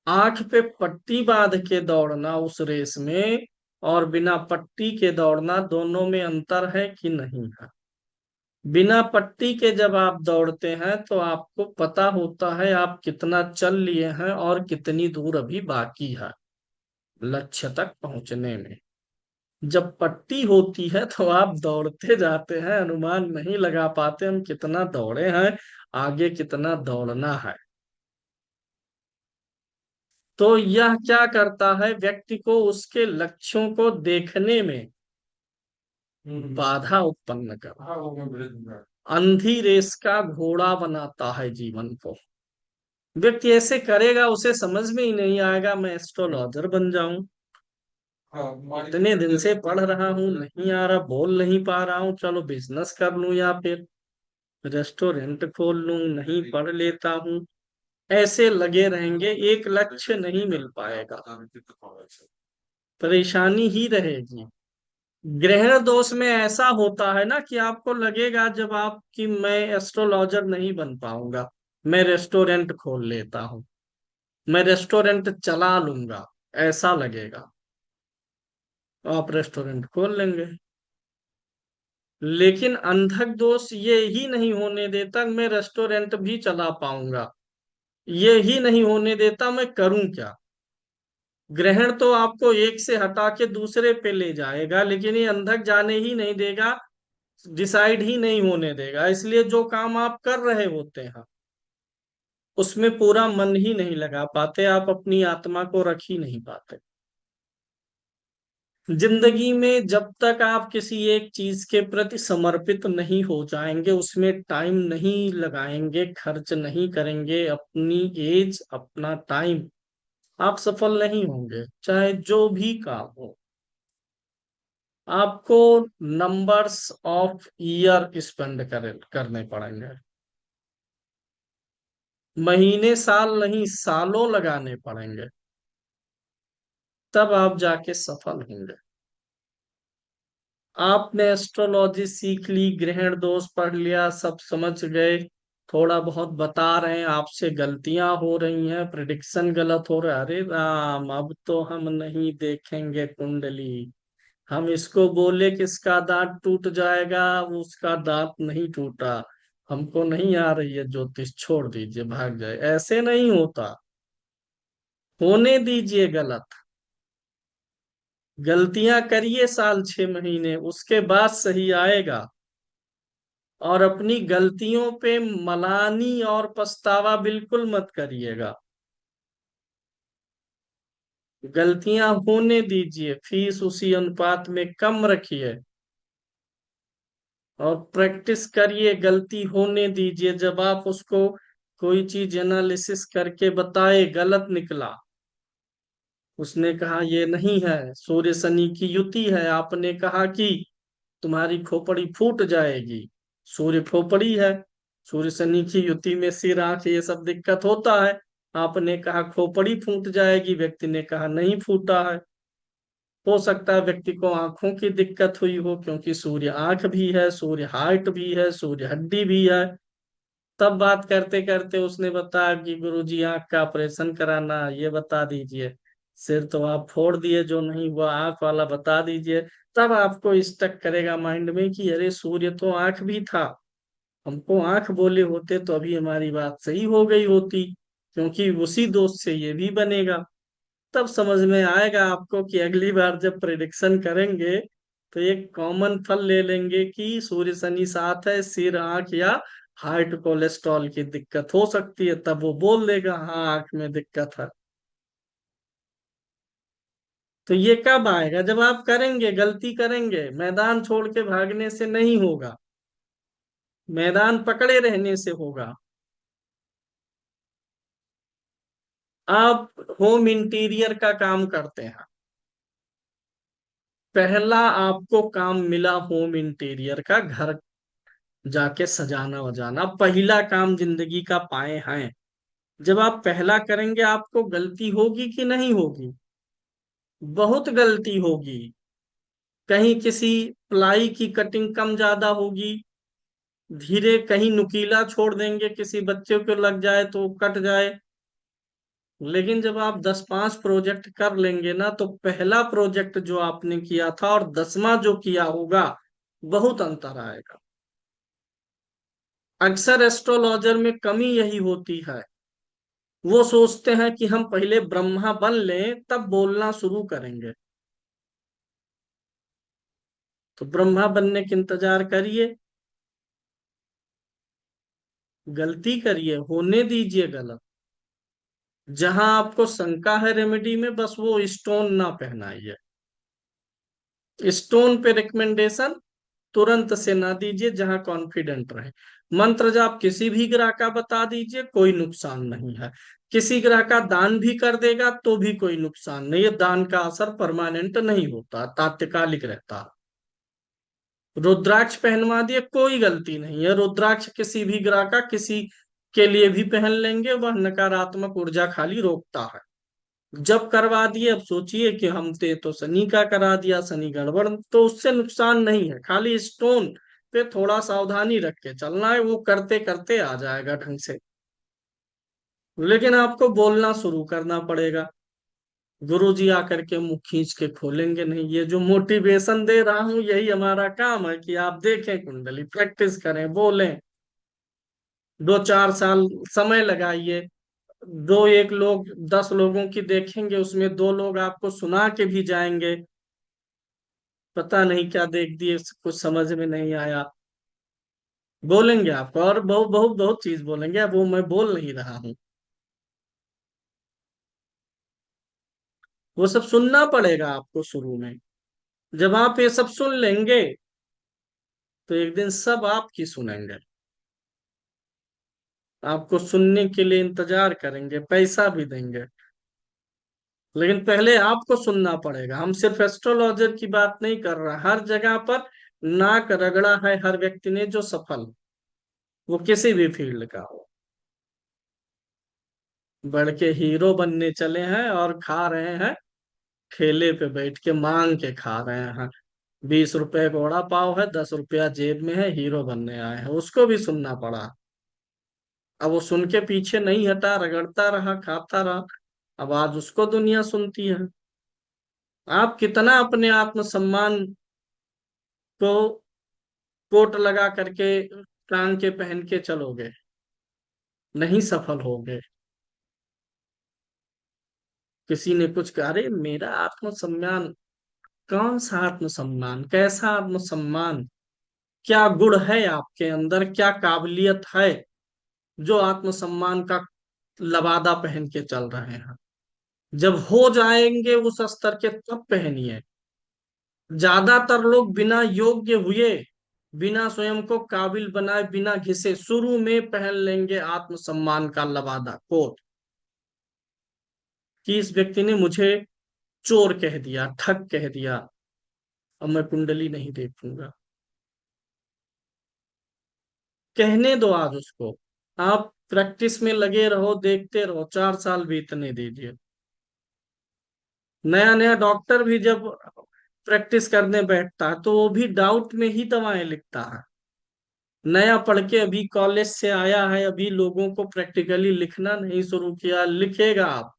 आंख पे पट्टी बांध के दौड़ना उस रेस में और बिना पट्टी के दौड़ना, दोनों में अंतर है कि नहीं है? बिना पट्टी के जब आप दौड़ते हैं तो आपको पता होता है आप कितना चल लिए हैं और कितनी दूर अभी बाकी है लक्ष्य तक पहुंचने में। जब पट्टी होती है तो आप दौड़ते जाते हैं, अनुमान नहीं लगा पाते हम कितना दौड़े हैं, आगे कितना दौड़ना है। तो यह क्या करता है? व्यक्ति को उसके लक्ष्यों को देखने में बाधा उत्पन्न कर, अंधी रेस का घोड़ा बनाता है जीवन को। व्यक्ति ऐसे करेगा, उसे समझ में ही नहीं आएगा मैं एस्ट्रोलॉजर बन जाऊं। इतने दिन से पढ़ रहा हूँ, नहीं आ रहा, बोल नहीं पा रहा हूँ, चलो बिजनेस कर लूं या फिर रेस्टोरेंट खोल लूं, नहीं पढ़ लेता हूँ। ऐसे लगे रहेंगे, एक लक्ष्य नहीं मिल पाएगा, परेशानी ही रहेगी। ग्रहण दोष में ऐसा होता है ना कि आपको लगेगा जब आप कि मैं एस्ट्रोलॉजर नहीं बन पाऊंगा, मैं रेस्टोरेंट खोल लेता हूँ, मैं रेस्टोरेंट चला लूंगा, ऐसा लगेगा। आप रेस्टोरेंट खोल लेंगे। लेकिन अंधक दोष ये ही नहीं होने देता मैं रेस्टोरेंट भी चला पाऊंगा, ये ही नहीं होने देता मैं करूं क्या। ग्रहण तो आपको एक से हटा के दूसरे पे ले जाएगा, लेकिन ये अंधक जाने ही नहीं देगा, डिसाइड ही नहीं होने देगा। इसलिए जो काम आप कर रहे होते हैं उसमें पूरा मन ही नहीं लगा पाते, आप अपनी आत्मा को रख ही नहीं पाते। जिंदगी में जब तक आप किसी एक चीज के प्रति समर्पित नहीं हो जाएंगे, उसमें टाइम नहीं लगाएंगे, खर्च नहीं करेंगे अपनी एज, अपना टाइम, आप सफल नहीं होंगे, चाहे जो भी काम हो। आपको नंबर्स ऑफ ईयर स्पेंड करने पड़ेंगे, महीने साल नहीं, सालों लगाने पड़ेंगे, तब आप जाके सफल होंगे। आपने एस्ट्रोलॉजी सीख ली, ग्रहण दोष पढ़ लिया, सब समझ गए, थोड़ा बहुत बता रहे हैं, आपसे गलतियां हो रही हैं, प्रिडिक्शन गलत हो रहा है, अरे राम अब तो हम नहीं देखेंगे कुंडली, हम इसको बोले कि इसका दांत टूट जाएगा, वो उसका दांत नहीं टूटा, हमको नहीं आ रही है ज्योतिष, छोड़ दीजिए भाग जाए, ऐसे नहीं होता। होने दीजिए गलत, गलतियां करिए साल 6 महीने, उसके बाद सही आएगा। और अपनी गलतियों पे मलानी और पछतावा बिल्कुल मत करिएगा, गलतियां होने दीजिए, फीस उसी अनुपात में कम रखिए और प्रैक्टिस करिए, गलती होने दीजिए। जब आप उसको कोई चीज एनालिसिस करके बताए गलत निकला, उसने कहा ये नहीं है, सूर्य शनि की युति है, आपने कहा कि तुम्हारी खोपड़ी फूट जाएगी, सूर्य खोपड़ी है, सूर्य शनि की युति में सिर आंख ये सब दिक्कत होता है, आपने कहा खोपड़ी फूट जाएगी, व्यक्ति ने कहा नहीं फूटा है। हो सकता है व्यक्ति को आंखों की दिक्कत हुई हो, क्योंकि सूर्य आंख भी है, सूर्य हार्ट भी है, सूर्य हड्डी भी है। तब बात करते करते उसने बताया कि गुरुजी आंख का ऑपरेशन कराना है, ये बता दीजिए, सिर तो आप फोड़ दिए, जो नहीं हुआ आंख वाला बता दीजिए। तब आपको स्टक करेगा माइंड में कि अरे सूर्य तो आंख भी था, हमको आंख बोले होते तो अभी हमारी बात सही हो गई होती, क्योंकि उसी दोस्त से ये भी बनेगा। तब समझ में आएगा आपको कि अगली बार जब प्रिडिक्शन करेंगे तो एक कॉमन फल ले लेंगे कि सूर्य शनि साथ है, सिर आंख या हार्ट कोलेस्ट्रॉल की दिक्कत हो सकती है, तब वो बोल देगा हाँ आंख में दिक्कत है। तो ये कब आएगा, जब आप करेंगे, गलती करेंगे, मैदान छोड़ के भागने से नहीं होगा, मैदान पकड़े रहने से होगा। आप होम इंटीरियर का काम करते हैं, पहला आपको काम मिला होम इंटीरियर का, घर जाके सजाना वजाना, पहला काम जिंदगी का पाए हैं। जब आप पहला करेंगे आपको गलती होगी कि नहीं होगी, बहुत गलती होगी। कहीं किसी प्लाई की कटिंग कम ज्यादा होगी, धीरे कहीं नुकीला छोड़ देंगे, किसी बच्चे को लग जाए तो कट जाए। लेकिन जब आप 10-5 प्रोजेक्ट कर लेंगे ना, तो पहला प्रोजेक्ट जो आपने किया था और 10वां जो किया होगा, बहुत अंतर आएगा। अक्सर एस्ट्रोलॉजर में कमी यही होती है, वो सोचते हैं कि हम पहले ब्रह्मा बन लें तब बोलना शुरू करेंगे। तो ब्रह्मा बनने के इंतजार करिए, गलती करिए, होने दीजिए गलत। जहां आपको शंका है रेमेडी में, बस वो स्टोन ना पहनाइए। स्टोन पे रिकमेंडेशन तुरंत से ना दीजिए, जहां कॉन्फिडेंट रहे। मंत्र जाप किसी भी ग्रह का बता दीजिए, कोई नुकसान नहीं है। किसी ग्रह का दान भी कर देगा तो भी कोई नुकसान नहीं है, दान का असर परमानेंट नहीं होता, तात्कालिक रहता। रुद्राक्ष पहनवा दिए, कोई गलती नहीं है, रुद्राक्ष किसी भी ग्रह का किसी के लिए भी पहन लेंगे, वह नकारात्मक ऊर्जा खाली रोकता है। जब करवा दिए, अब सोचिए कि हमने तो शनि का करा दिया, शनि गड़बड़, तो उससे नुकसान नहीं है, खाली स्टोन पे थोड़ा सावधानी रख के चलना है, वो करते करते आ जाएगा ढंग से। लेकिन आपको बोलना शुरू करना पड़ेगा। गुरु जी आकर के मुंह खींच के खोलेंगे नहीं, ये जो मोटिवेशन दे रहा हूं यही हमारा काम है कि आप देखें कुंडली, प्रैक्टिस करें, बोलें। 2-4 साल समय लगाइए। दो एक लोग 10 लोगों की देखेंगे, उसमें 2 लोग आपको सुना के भी जाएंगे, पता नहीं क्या देख दिए, कुछ समझ में नहीं आया, बोलेंगे आपको, और बहुत बहुत बहुत चीज बोलेंगे, अब वो मैं बोल नहीं रहा हूँ। वो सब सुनना पड़ेगा आपको शुरू में। जब आप ये सब सुन लेंगे तो एक दिन सब आपकी सुनेंगे, आपको सुनने के लिए इंतजार करेंगे, पैसा भी देंगे। लेकिन पहले आपको सुनना पड़ेगा। हम सिर्फ एस्ट्रोलॉजर की बात नहीं कर रहा, हर जगह पर नाक रगड़ा है हर व्यक्ति ने जो सफल, वो किसी भी फील्ड का हो, बढ़ के हीरो बनने चले हैं और खा रहे हैं ठेले पे बैठ के, मांग के खा रहे हैं। 20 रुपए का वड़ा पाव है, 10 रुपया जेब में है, हीरो बनने आए हैं, उसको भी सुनना पड़ा। अब वो सुन के पीछे नहीं हटा, रगड़ता रहा, खाता रहा। अब आज उसको दुनिया सुनती है। आप कितना अपने आत्मसम्मान को कोट लगा करके टांग के पहन के चलोगे, नहीं सफल होगे। किसी ने कुछ कहा, अरे मेरा आत्मसम्मान, कौन सा आत्मसम्मान, कैसा आत्मसम्मान? क्या गुण है आपके अंदर, क्या काबिलियत है जो आत्मसम्मान का लबादा पहन के चल रहे हैं? जब हो जाएंगे उस स्तर के तब पहनिए। ज्यादातर लोग बिना योग्य हुए, बिना स्वयं को काबिल बनाए, बिना घिसे शुरू में पहन लेंगे आत्मसम्मान का लबादा कोट, कि इस व्यक्ति ने मुझे चोर कह दिया, ठग कह दिया, अब मैं कुंडली नहीं देखूंगा। कहने दो आज उसको। आप प्रैक्टिस में लगे रहो, देखते रहो, 4 साल बीतने दीजिए। नया नया डॉक्टर भी जब प्रैक्टिस करने बैठता है तो वो भी डाउट में ही दवाएं लिखता है। नया पढ़ के अभी कॉलेज से आया है, अभी लोगों को प्रैक्टिकली लिखना नहीं शुरू किया, लिखेगा आप।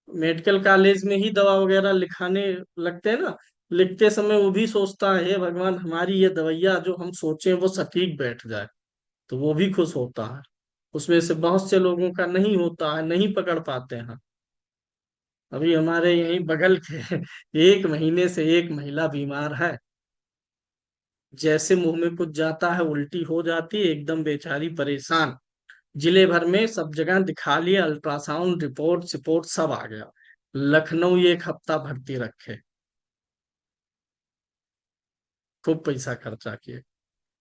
मेडिकल कॉलेज में ही दवा वगैरह लिखाने लगते हैं ना, लिखते समय वो भी सोचता है, हे भगवान हमारी ये दवाइयाँ जो हम सोचे वो सटीक बैठ जाए, तो वो भी खुश होता है। उसमें से बहुत से लोगों का नहीं होता है, नहीं पकड़ पाते हैं। अभी हमारे यहीं बगल के 1 महीने से एक महिला बीमार है, जैसे मुंह में कुछ जाता है उल्टी हो जाती है, एकदम बेचारी परेशान। जिले भर में सब जगह दिखा लिया, अल्ट्रासाउंड रिपोर्ट सिपोर्ट सब आ गया। लखनऊ 1 हफ्ता भर्ती रखे, खूब पैसा खर्चा किए,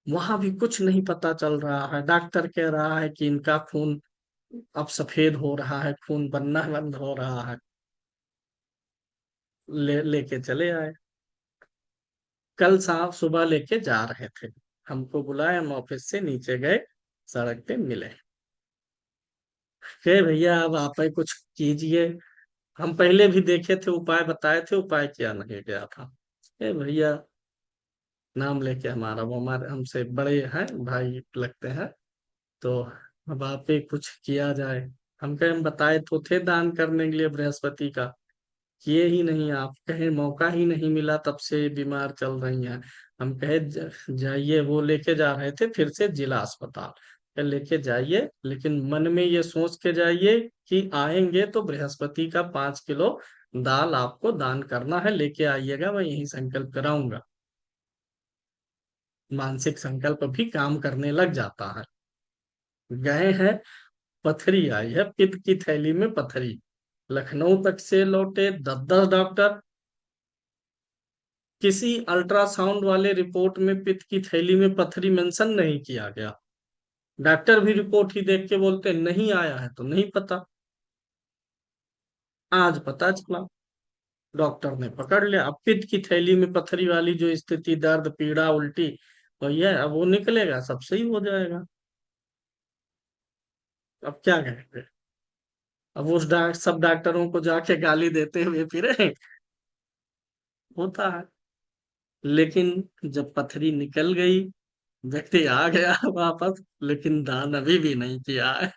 वहां भी कुछ नहीं पता चल रहा है। डॉक्टर कह रहा है कि इनका खून अब सफेद हो रहा है, खून बनना बंद हो रहा है। लेके चले आए, कल साहब सुबह लेके जा रहे थे, हमको बुलाया, हम ऑफिस से नीचे गए, सड़क पे मिले, कहे भैया अब आप ही कुछ कीजिए, हम पहले भी देखे थे, उपाय बताए थे, उपाय किया नहीं गया था। भैया, नाम लेके हमारा, वो हमारे हमसे बड़े हैं, भाई लगते हैं, तो अब आप ही कुछ किया जाए। हम कहे, हम बताए तो थे दान करने के लिए बृहस्पति का, किए ही नहीं, आप कहे मौका ही नहीं मिला, तब से बीमार चल रही हैं। हम कहे जाइए, वो लेके जा रहे थे फिर से जिला अस्पताल, कहे, लेके जाइए, लेकिन मन में ये सोच के जाइए कि आएंगे तो बृहस्पति का 5 किलो दाल आपको दान करना है, लेके आइएगा, मैं यही संकल्प कराऊंगा। मानसिक संकल्प भी काम करने लग जाता है। गए हैं, पथरी आई है, पित्त की थैली में पथरी, लखनऊ तक से लौटे 10-10 डॉक्टर, किसी अल्ट्रासाउंड वाले रिपोर्ट में पित्त की थैली में पथरी मेंशन नहीं किया गया। डॉक्टर भी रिपोर्ट ही देख के बोलते नहीं आया है तो नहीं पता। आज पता चला, डॉक्टर ने पकड़ लिया। अब पित्त की थैली में पथरी वाली जो स्थिति, दर्द, पीड़ा, उल्टी, तो ये अब वो निकलेगा, सब सही हो जाएगा। अब क्या कहेंगे? अब उस सब डॉक्टरों को जाके गाली देते हुए फिरे? होता है। लेकिन जब पथरी निकल गई, व्यक्ति आ गया वापस, लेकिन दान अभी भी नहीं किया है।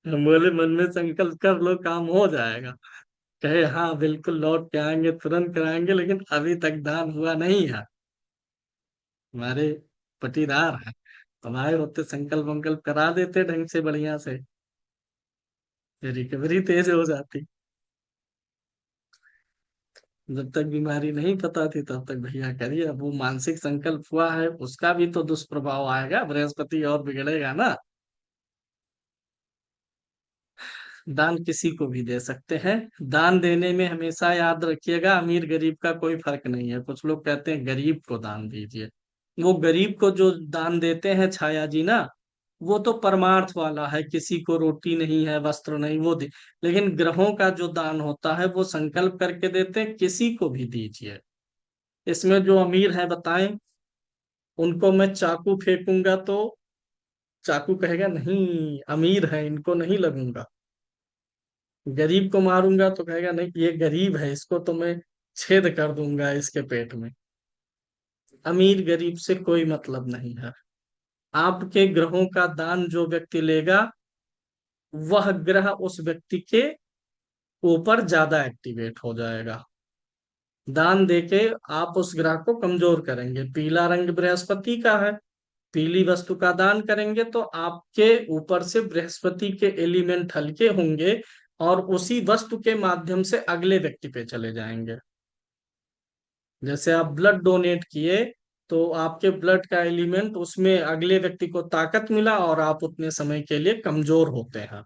हम बोले मन में संकल्प कर लो, काम हो जाएगा। कहे हाँ बिल्कुल लौट के आएंगे, तुरंत कराएंगे, लेकिन अभी तक दान हुआ नहीं है। हमारे पटीदार है, हमारे होते संकल्प वंकल्प करा देते ढंग से, बढ़िया से, रिकवरी तेज हो जाती। जब तक बीमारी नहीं पता थी तब तक भैया करिए। अब वो मानसिक संकल्प हुआ है, उसका भी तो दुष्प्रभाव आएगा, बृहस्पति और बिगड़ेगा ना। दान किसी को भी दे सकते हैं। दान देने में हमेशा याद रखिएगा, अमीर गरीब का कोई फर्क नहीं है। कुछ लोग कहते हैं गरीब को दान दीजिए, वो गरीब को जो दान देते हैं छाया जी ना, वो तो परमार्थ वाला है, किसी को रोटी नहीं है, वस्त्र नहीं, वो दे। लेकिन ग्रहों का जो दान होता है वो संकल्प करके देते हैं, किसी को भी दीजिए। इसमें जो अमीर है बताएं, उनको मैं चाकू फेंकूंगा तो चाकू कहेगा नहीं, अमीर है इनको नहीं लगूंगा। गरीब को मारूंगा तो कहेगा नहीं, ये गरीब है, इसको तो मैं छेद कर दूंगा इसके पेट में। अमीर गरीब से कोई मतलब नहीं है। आपके ग्रहों का दान जो व्यक्ति लेगा, वह ग्रह उस व्यक्ति के ऊपर ज्यादा एक्टिवेट हो जाएगा। दान देके आप उस ग्रह को कमजोर करेंगे। पीला रंग बृहस्पति का है, पीली वस्तु का दान करेंगे तो आपके ऊपर से बृहस्पति के एलिमेंट हल्के होंगे, और उसी वस्तु के माध्यम से अगले व्यक्ति पे चले जाएंगे। जैसे आप ब्लड डोनेट किए, तो आपके ब्लड का एलिमेंट, उसमें अगले व्यक्ति को ताकत मिला और आप उतने समय के लिए कमजोर होते हैं।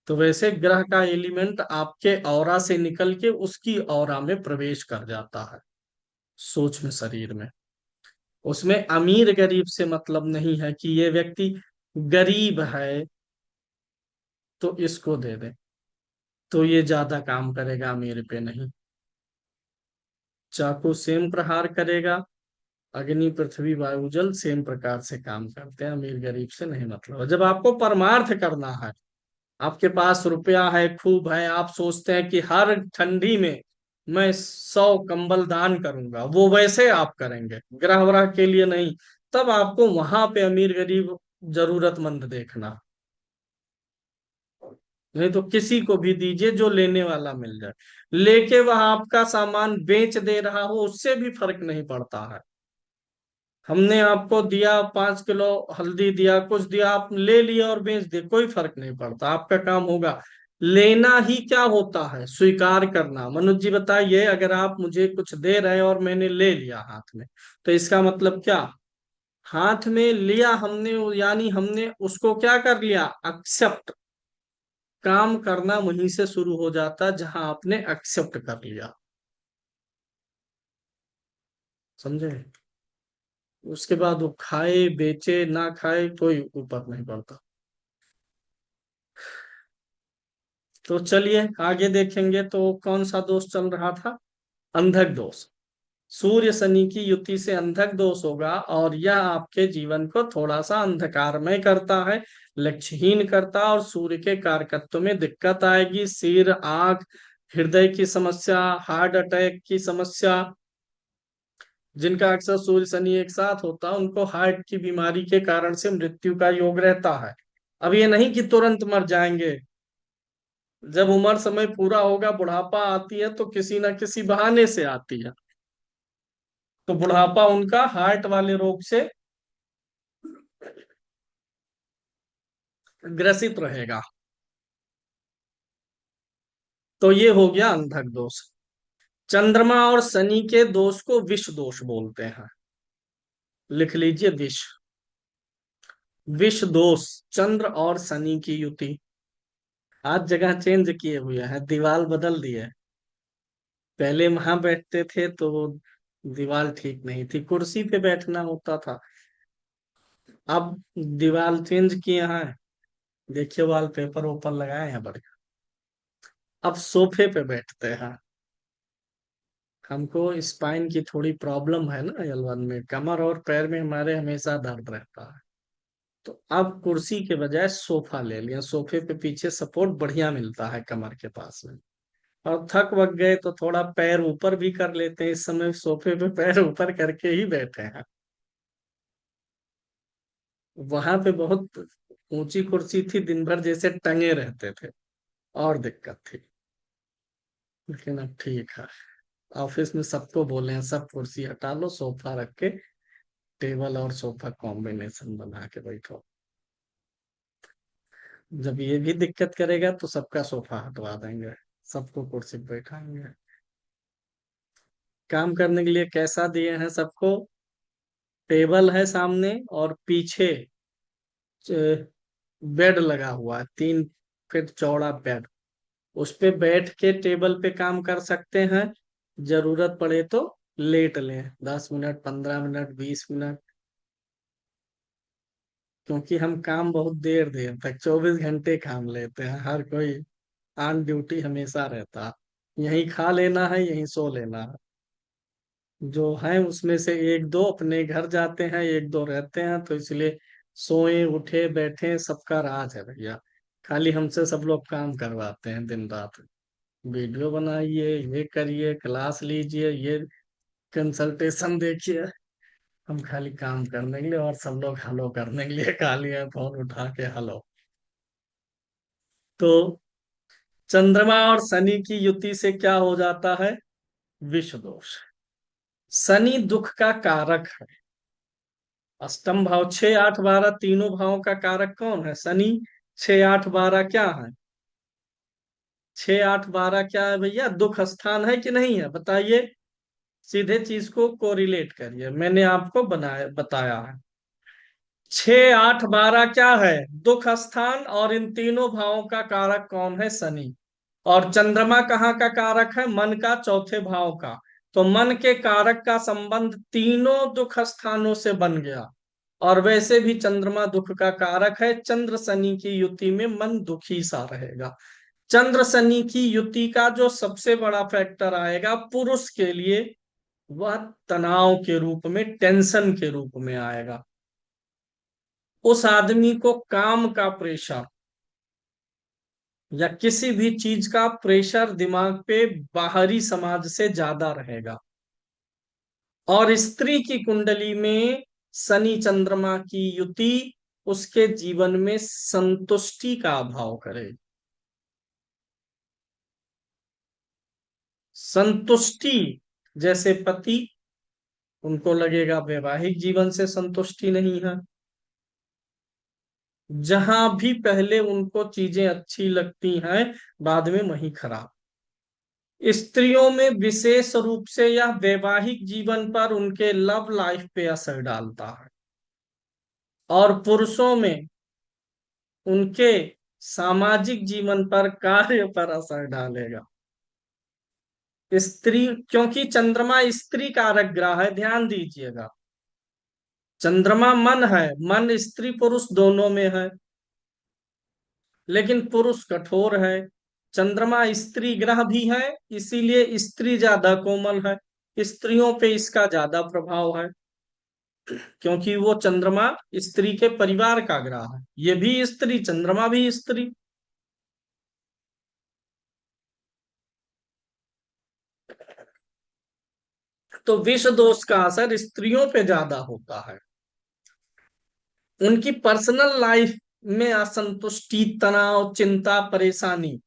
तो वैसे ग्रह का एलिमेंट आपके ऑरा से निकल के उसकी ऑरा में प्रवेश कर जाता है, सूक्ष्म शरीर में। उसमें अमीर गरीब से मतलब नहीं है कि ये व्यक्ति गरीब है तो इसको दे दे, तो ये ज्यादा काम करेगा, अमीर पे नहीं। चाकू सेम प्रहार करेगा, अग्नि पृथ्वी वायु जल सेम प्रकार से काम करते हैं, अमीर गरीब से नहीं मतलब है। जब आपको परमार्थ करना है, आपके पास रुपया है, खूब है, आप सोचते हैं कि हर ठंडी में मैं 100 कंबल दान करूंगा, वो वैसे आप करेंगे, ग्रह वरह के लिए नहीं। तब आपको वहां पे अमीर गरीब जरूरतमंद देखना। नहीं तो किसी को भी दीजिए, जो लेने वाला मिल जाए। लेके वह आपका सामान बेच दे रहा हो, उससे भी फर्क नहीं पड़ता है। हमने आपको दिया 5 किलो हल्दी दिया, कुछ दिया, आप ले लिया और बेच दिए, कोई फर्क नहीं पड़ता, आपका काम होगा। लेना ही क्या होता है? स्वीकार करना। मनोज जी बताइए, अगर आप मुझे कुछ दे रहे हैं और मैंने ले लिया हाथ में, तो इसका मतलब क्या? हाथ में लिया हमने, यानी हमने उसको क्या कर लिया? एक्सेप्ट। काम करना वहीं से शुरू हो जाता है जहां आपने एक्सेप्ट कर लिया। समझे? उसके बाद वो खाए बेचे ना खाए कोई ऊपर नहीं पड़ता। तो चलिए आगे देखेंगे, तो कौन सा दोष चल रहा था? अंधक दोष। सूर्य शनि की युति से अंधक दोष होगा, और यह आपके जीवन को थोड़ा सा अंधकारमय करता है, लक्ष्यहीन करता है, और सूर्य के कारकत्व में दिक्कत आएगी। सिर, आंख, हृदय की समस्या, हार्ट अटैक की समस्या। जिनका अक्सर सूर्य शनि एक साथ होता है, उनको हार्ट की बीमारी के कारण से मृत्यु का योग रहता है। अब ये नहीं कि तुरंत मर जाएंगे, जब उम्र समय पूरा होगा, बुढ़ापा आती है तो किसी ना किसी बहाने से आती है। तो बुढ़ापा उनका हार्ट वाले रोग से ग्रसित रहेगा। तो ये हो गया अंधक दोष। चंद्रमा और शनि के दोष को विष दोष बोलते हैं। लिख लीजिए, विष। विष दोष, चंद्र और शनि की युति। आज जगह चेंज किए हुए हैं, दीवार बदल दिए। पहले वहां बैठते थे तो वो दीवार ठीक नहीं थी, कुर्सी पे बैठना होता था। अब दीवार चेंज किए हैं, देखिए वॉलपेपर ऊपर लगाए हैं बढ़िया। अब सोफे पे बैठते हैं। हमको स्पाइन की थोड़ी प्रॉब्लम है ना, एल1 में कमर और पैर में हमारे हमेशा दर्द रहता है। तो अब कुर्सी के बजाय सोफा ले लिया, सोफे पे पीछे सपोर्ट बढ़िया मिलता है कमर के पास में। और थक वक गए तो थोड़ा पैर ऊपर भी कर लेते हैं, इस समय सोफे पे पैर ऊपर करके ही बैठे हैं। वहां पे बहुत ऊंची कुर्सी थी, दिन भर जैसे टंगे रहते थे, और दिक्कत थी। लेकिन अब ठीक है। ऑफिस में सबको बोले हैं सब कुर्सी हटा लो, सोफा रख के टेबल और सोफा कॉम्बिनेशन बना के बैठो। जब ये भी दिक्कत करेगा तो सबका सोफा हटवा देंगे, सबको कुर्सी पे बैठाएंगे। काम करने के लिए कैसा दिए हैं सबको? टेबल है सामने, और पीछे बेड लगा हुआ है, 3 फीट चौड़ा बेड। उस पे बैठ के टेबल पे काम कर सकते हैं, जरूरत पड़े तो लेट लें 10 मिनट, 15 मिनट, 20 मिनट। क्योंकि हम काम बहुत देर देर तक 24 घंटे काम लेते हैं, हर कोई ऑन ड्यूटी हमेशा रहता है। यहीं खा लेना है, यहीं सो लेना है। जो है उसमें से एक दो अपने घर जाते हैं, एक दो रहते हैं, तो इसलिए सोए उठे बैठे सबका राज है भैया। खाली हमसे सब लोग काम करवाते हैं दिन रात। वीडियो बनाइए, ये करिए, क्लास लीजिए, ये कंसल्टेशन देखिए। हम खाली काम करने के लिए, और सब लोग हेलो करने के लिए खाली है, फोन उठा के हेलो। तो चंद्रमा और शनि की युति से क्या हो जाता है? विष दोष। शनि दुख का कारक है। अष्टम भाव 6, 8, 12 तीनों भावों का कारक कौन है? शनि। 6, 8, 12 क्या है? 6, 8, 12 क्या है भैया? दुख स्थान है कि नहीं है, बताइए। सीधे चीज को कोरिलेट करिए, मैंने आपको बनाया बताया है। 6, 8, 12 क्या है? दुख स्थान। और इन तीनों भावों का कारक कौन है? शनि। और चंद्रमा कहाँ का कारक है? मन का, चौथे भाव का। तो मन के कारक का संबंध तीनों दुख स्थानों से बन गया। और वैसे भी चंद्रमा दुख का कारक है, चंद्र शनि की युति में मन दुखी सा रहेगा। चंद्र शनि की युति का जो सबसे बड़ा फैक्टर आएगा पुरुष के लिए, वह तनाव के रूप में, टेंशन के रूप में आएगा। उस आदमी को काम का प्रेशर या किसी भी चीज का प्रेशर दिमाग पे बाहरी समाज से ज्यादा रहेगा। और स्त्री की कुंडली में शनि चंद्रमा की युति उसके जीवन में संतुष्टि का अभाव करेगी। संतुष्टि, जैसे पति, उनको लगेगा वैवाहिक जीवन से संतुष्टि नहीं है। जहां भी पहले उनको चीजें अच्छी लगती हैं, बाद में वही खराब। स्त्रियों में विशेष रूप से यह वैवाहिक जीवन पर, उनके लव लाइफ पे असर डालता है। और पुरुषों में उनके सामाजिक जीवन पर, कार्य पर असर डालेगा। स्त्री, क्योंकि चंद्रमा स्त्री कारक ग्रह है, ध्यान दीजिएगा। चंद्रमा मन है, मन स्त्री पुरुष दोनों में है, लेकिन पुरुष कठोर है। चंद्रमा स्त्री ग्रह भी है, इसीलिए स्त्री ज्यादा कोमल है। स्त्रियों पे इसका ज्यादा प्रभाव है, क्योंकि वो चंद्रमा स्त्री के परिवार का ग्रह है। ये भी स्त्री, चंद्रमा भी स्त्री। तो विष दोष का असर स्त्रियों पे ज्यादा होता है। उनकी पर्सनल लाइफ में असंतुष्टि, तनाव, चिंता, परेशानी।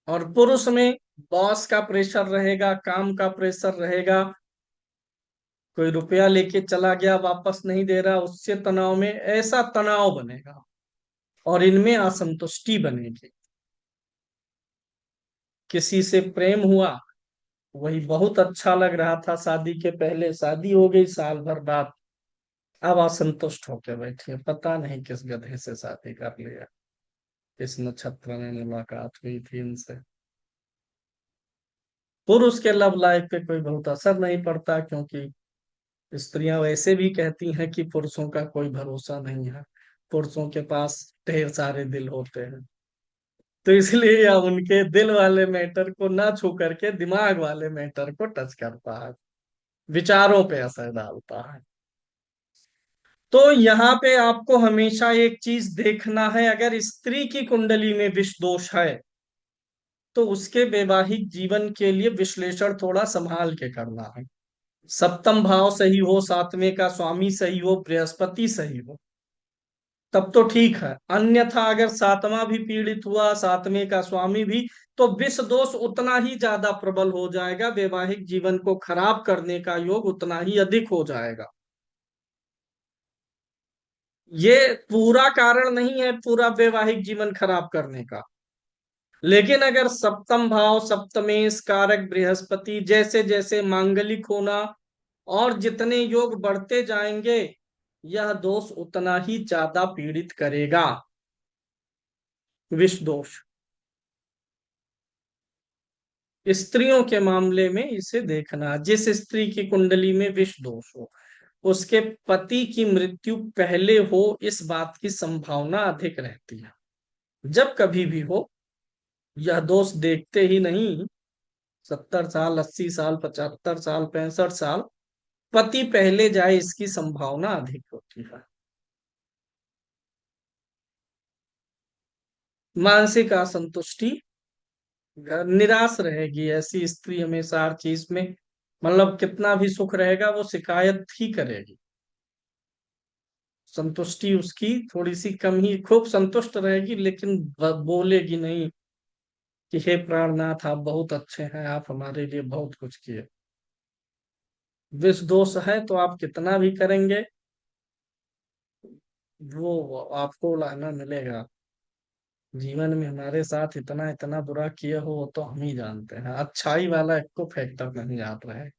और पुरुष में बॉस का प्रेशर रहेगा, काम का प्रेशर रहेगा, कोई रुपया लेके चला गया वापस नहीं दे रहा, उससे तनाव में, ऐसा तनाव बनेगा। और इनमें असंतुष्टि बनेगी। किसी से प्रेम हुआ, वही बहुत अच्छा लग रहा था शादी के पहले, शादी हो गई साल भर बाद, अब असंतुष्ट होकर बैठे, पता नहीं किस गधे से शादी कर लिया। इस नक्षत्र में मुलाकात हुई थी इनसे। पुरुष के लव लाइफ पे कोई बहुत असर नहीं पड़ता, क्योंकि स्त्रियां वैसे भी कहती हैं कि पुरुषों का कोई भरोसा नहीं है, पुरुषों के पास ढेर सारे दिल होते हैं। तो इसलिए यह उनके दिल वाले मैटर को ना छू करके दिमाग वाले मैटर को टच करता है, विचारों पे असर डालता है। तो यहाँ पे आपको हमेशा एक चीज देखना है, अगर स्त्री की कुंडली में विष दोष है तो उसके वैवाहिक जीवन के लिए विश्लेषण थोड़ा संभाल के करना है। सप्तम भाव सही हो, सातवें का स्वामी सही हो, बृहस्पति सही हो, तब तो ठीक है। अन्यथा अगर सातवां भी पीड़ित हुआ, सातवें का स्वामी भी, तो विष दोष उतना ही ज्यादा प्रबल हो जाएगा, वैवाहिक जीवन को खराब करने का योग उतना ही अधिक हो जाएगा। ये पूरा कारण नहीं है पूरा वैवाहिक जीवन खराब करने का, लेकिन अगर सप्तम भाव सप्तमेश कारक बृहस्पति, जैसे जैसे मांगलिक होना और जितने योग बढ़ते जाएंगे, यह दोष उतना ही ज्यादा पीड़ित करेगा, विष दोष। स्त्रियों के मामले में इसे देखना, जिस स्त्री की कुंडली में विष दोष हो उसके पति की मृत्यु पहले हो, इस बात की संभावना अधिक रहती है। जब कभी भी हो, यह दोष देखते ही नहीं, 70 साल, 80 साल, 75 साल, 65 साल, पति पहले जाए इसकी संभावना अधिक होती है। मानसिक असंतुष्टि, निराश रहेगी ऐसी स्त्री हमेशा हर चीज में, मतलब कितना भी सुख रहेगा वो शिकायत ही करेगी। संतुष्टि उसकी थोड़ी सी कम ही, खूब संतुष्ट रहेगी लेकिन बोलेगी नहीं कि हे प्राणनाथ आप बहुत अच्छे हैं, आप हमारे लिए बहुत कुछ किए। विष दोष है तो आप कितना भी करेंगे, वो आपको लाना मिलेगा। जीवन में हमारे साथ इतना इतना बुरा किया हो वो तो हम ही जानते हैं, अच्छाई वाला एक को फैक्टर नहीं याद रहे,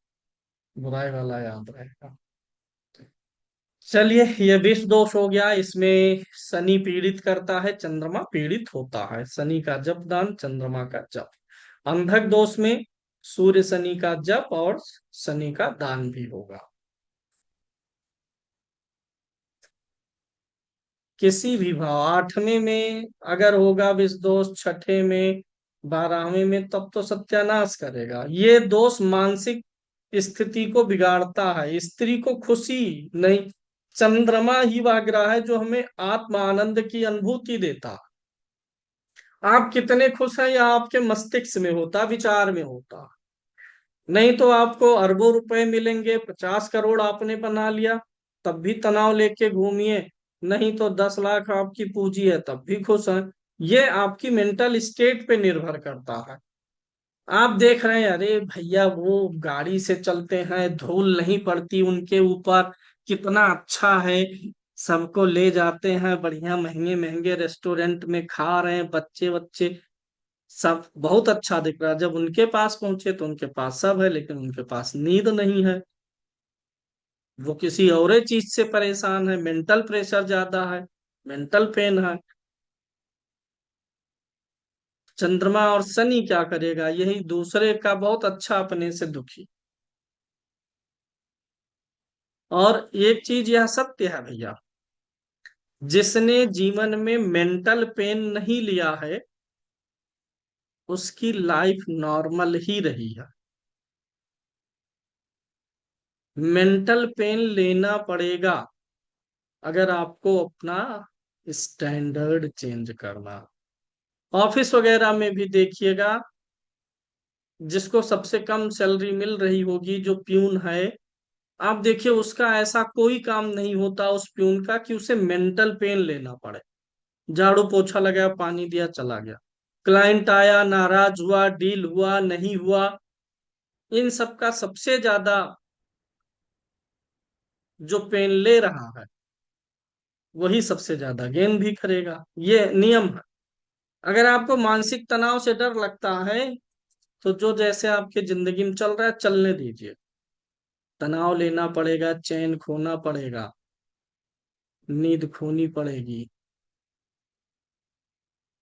बुराई वाला याद रहेगा। चलिए, ये विष दोष हो गया, इसमें शनि पीड़ित करता है, चंद्रमा पीड़ित होता है। शनि का जप दान, चंद्रमा का जप। अंधक दोष में सूर्य शनि का जप और शनि का दान भी होगा। किसी भी भाव, आठवें में अगर होगा विष दोष, छठे में, 12वें में, तब तो सत्यानाश करेगा। ये दोष मानसिक स्थिति को बिगाड़ता है, स्त्री को खुशी नहीं। चंद्रमा ही वह ग्रह है जो हमें आत्म आनंद की अनुभूति देता। आप कितने खुश हैं या आपके मस्तिष्क में होता, विचार में होता। नहीं तो आपको अरबों रुपए मिलेंगे, 50 करोड़ आपने बना लिया, तब भी तनाव लेके घूमिए। नहीं तो 10 लाख आपकी पूंजी है तब भी खुश हैं। ये आपकी मेंटल स्टेट पे निर्भर करता है। आप देख रहे हैं, अरे भैया वो गाड़ी से चलते हैं, धूल नहीं पड़ती उनके ऊपर, कितना अच्छा है, सबको ले जाते हैं बढ़िया महंगे महंगे रेस्टोरेंट में, खा रहे हैं, बच्चे बच्चे सब बहुत अच्छा दिख रहा है। जब उनके पास पहुंचे तो उनके पास सब है लेकिन उनके पास नींद नहीं है, वो किसी और चीज से परेशान है, मेंटल प्रेशर ज्यादा है, मेंटल पेन है। चंद्रमा और शनि क्या करेगा, यही दूसरे का बहुत अच्छा अपने से दुखी। और एक चीज यह सत्य है भैया, जिसने जीवन में मेंटल पेन नहीं लिया है उसकी लाइफ नॉर्मल ही रही है। मेंटल पेन लेना पड़ेगा अगर आपको अपना स्टैंडर्ड चेंज करना। ऑफिस वगैरह में भी देखिएगा, जिसको सबसे कम सैलरी मिल रही होगी, जो प्यून है, आप देखिए उसका ऐसा कोई काम नहीं होता उस प्यून का कि उसे मेंटल पेन लेना पड़े। झाड़ू पोछा लगाया, पानी दिया, चला गया। क्लाइंट आया, नाराज हुआ, डील हुआ नहीं हुआ, इन सब का सबसे ज्यादा जो पेन ले रहा है वही सबसे ज्यादा गेन भी करेगा, ये नियम है। अगर आपको मानसिक तनाव से डर लगता है तो जो जैसे आपके जिंदगी में चल रहा है चलने दीजिए। तनाव लेना पड़ेगा, चैन खोना पड़ेगा, नींद खोनी पड़ेगी।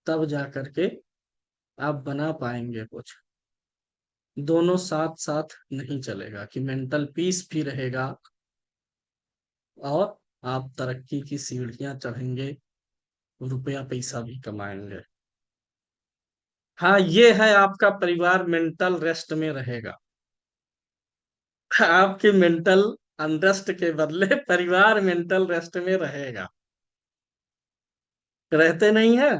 तब जा करके आप बना पाएंगे कुछ। दोनों साथ साथ नहीं चलेगा कि मेंटल पीस भी रहेगा और आप तरक्की की सीढ़ियां चढ़ेंगे, रुपया पैसा भी कमाएंगे। हाँ, ये है आपका परिवार मेंटल रेस्ट में रहेगा। आपके मेंटल अनरेस्ट के बदले परिवार मेंटल रेस्ट में रहेगा। रहते नहीं है।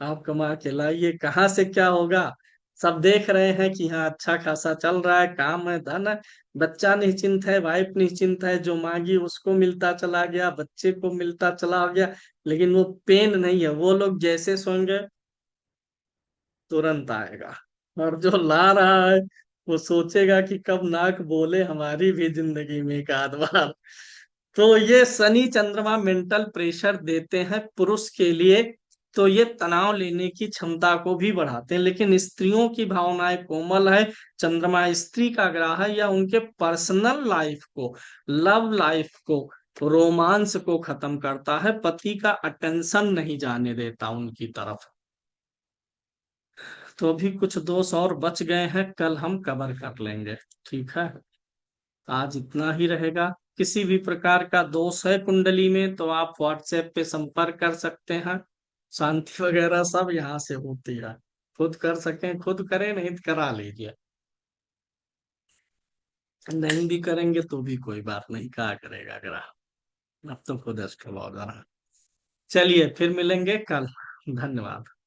आप कमा के लाइए, कहाँ से क्या होगा। सब देख रहे हैं कि हाँ अच्छा खासा चल रहा है, काम है, धन है, बच्चा निश्चिंत है, वाइफ निश्चिंत है, जो मांगी उसको मिलता चला गया, बच्चे को मिलता चला गया। लेकिन वो पेन नहीं है, वो लोग जैसे सोएंगे तुरंत आएगा। और जो ला रहा है वो सोचेगा कि कब नाक बोले हमारी भी जिंदगी में एक आध बार। तो ये शनि चंद्रमा मेंटल प्रेशर देते हैं पुरुष के लिए। तो ये तनाव लेने की क्षमता को भी बढ़ाते हैं, लेकिन स्त्रियों की भावनाएं कोमल है। चंद्रमा स्त्री का ग्रह है, या उनके पर्सनल लाइफ को, लव लाइफ को, रोमांस को खत्म करता है। पति का अटेंशन नहीं जाने देता उनकी तरफ। तो अभी कुछ दोष और बच गए हैं, कल हम कवर कर लेंगे। ठीक है, आज इतना ही रहेगा। किसी भी प्रकार का दोष है कुंडली में तो आप व्हाट्सएप पे संपर्क कर सकते हैं। शांति वगैरह सब यहाँ से होती है। खुद कर सकें खुद करें, नहीं तो करा लीजिए। नहीं भी करेंगे तो भी कोई बात नहीं, क्या करेगा ग्रह। अब तो खुद एस्ट्रोलॉजर है। चलिए फिर मिलेंगे कल। धन्यवाद।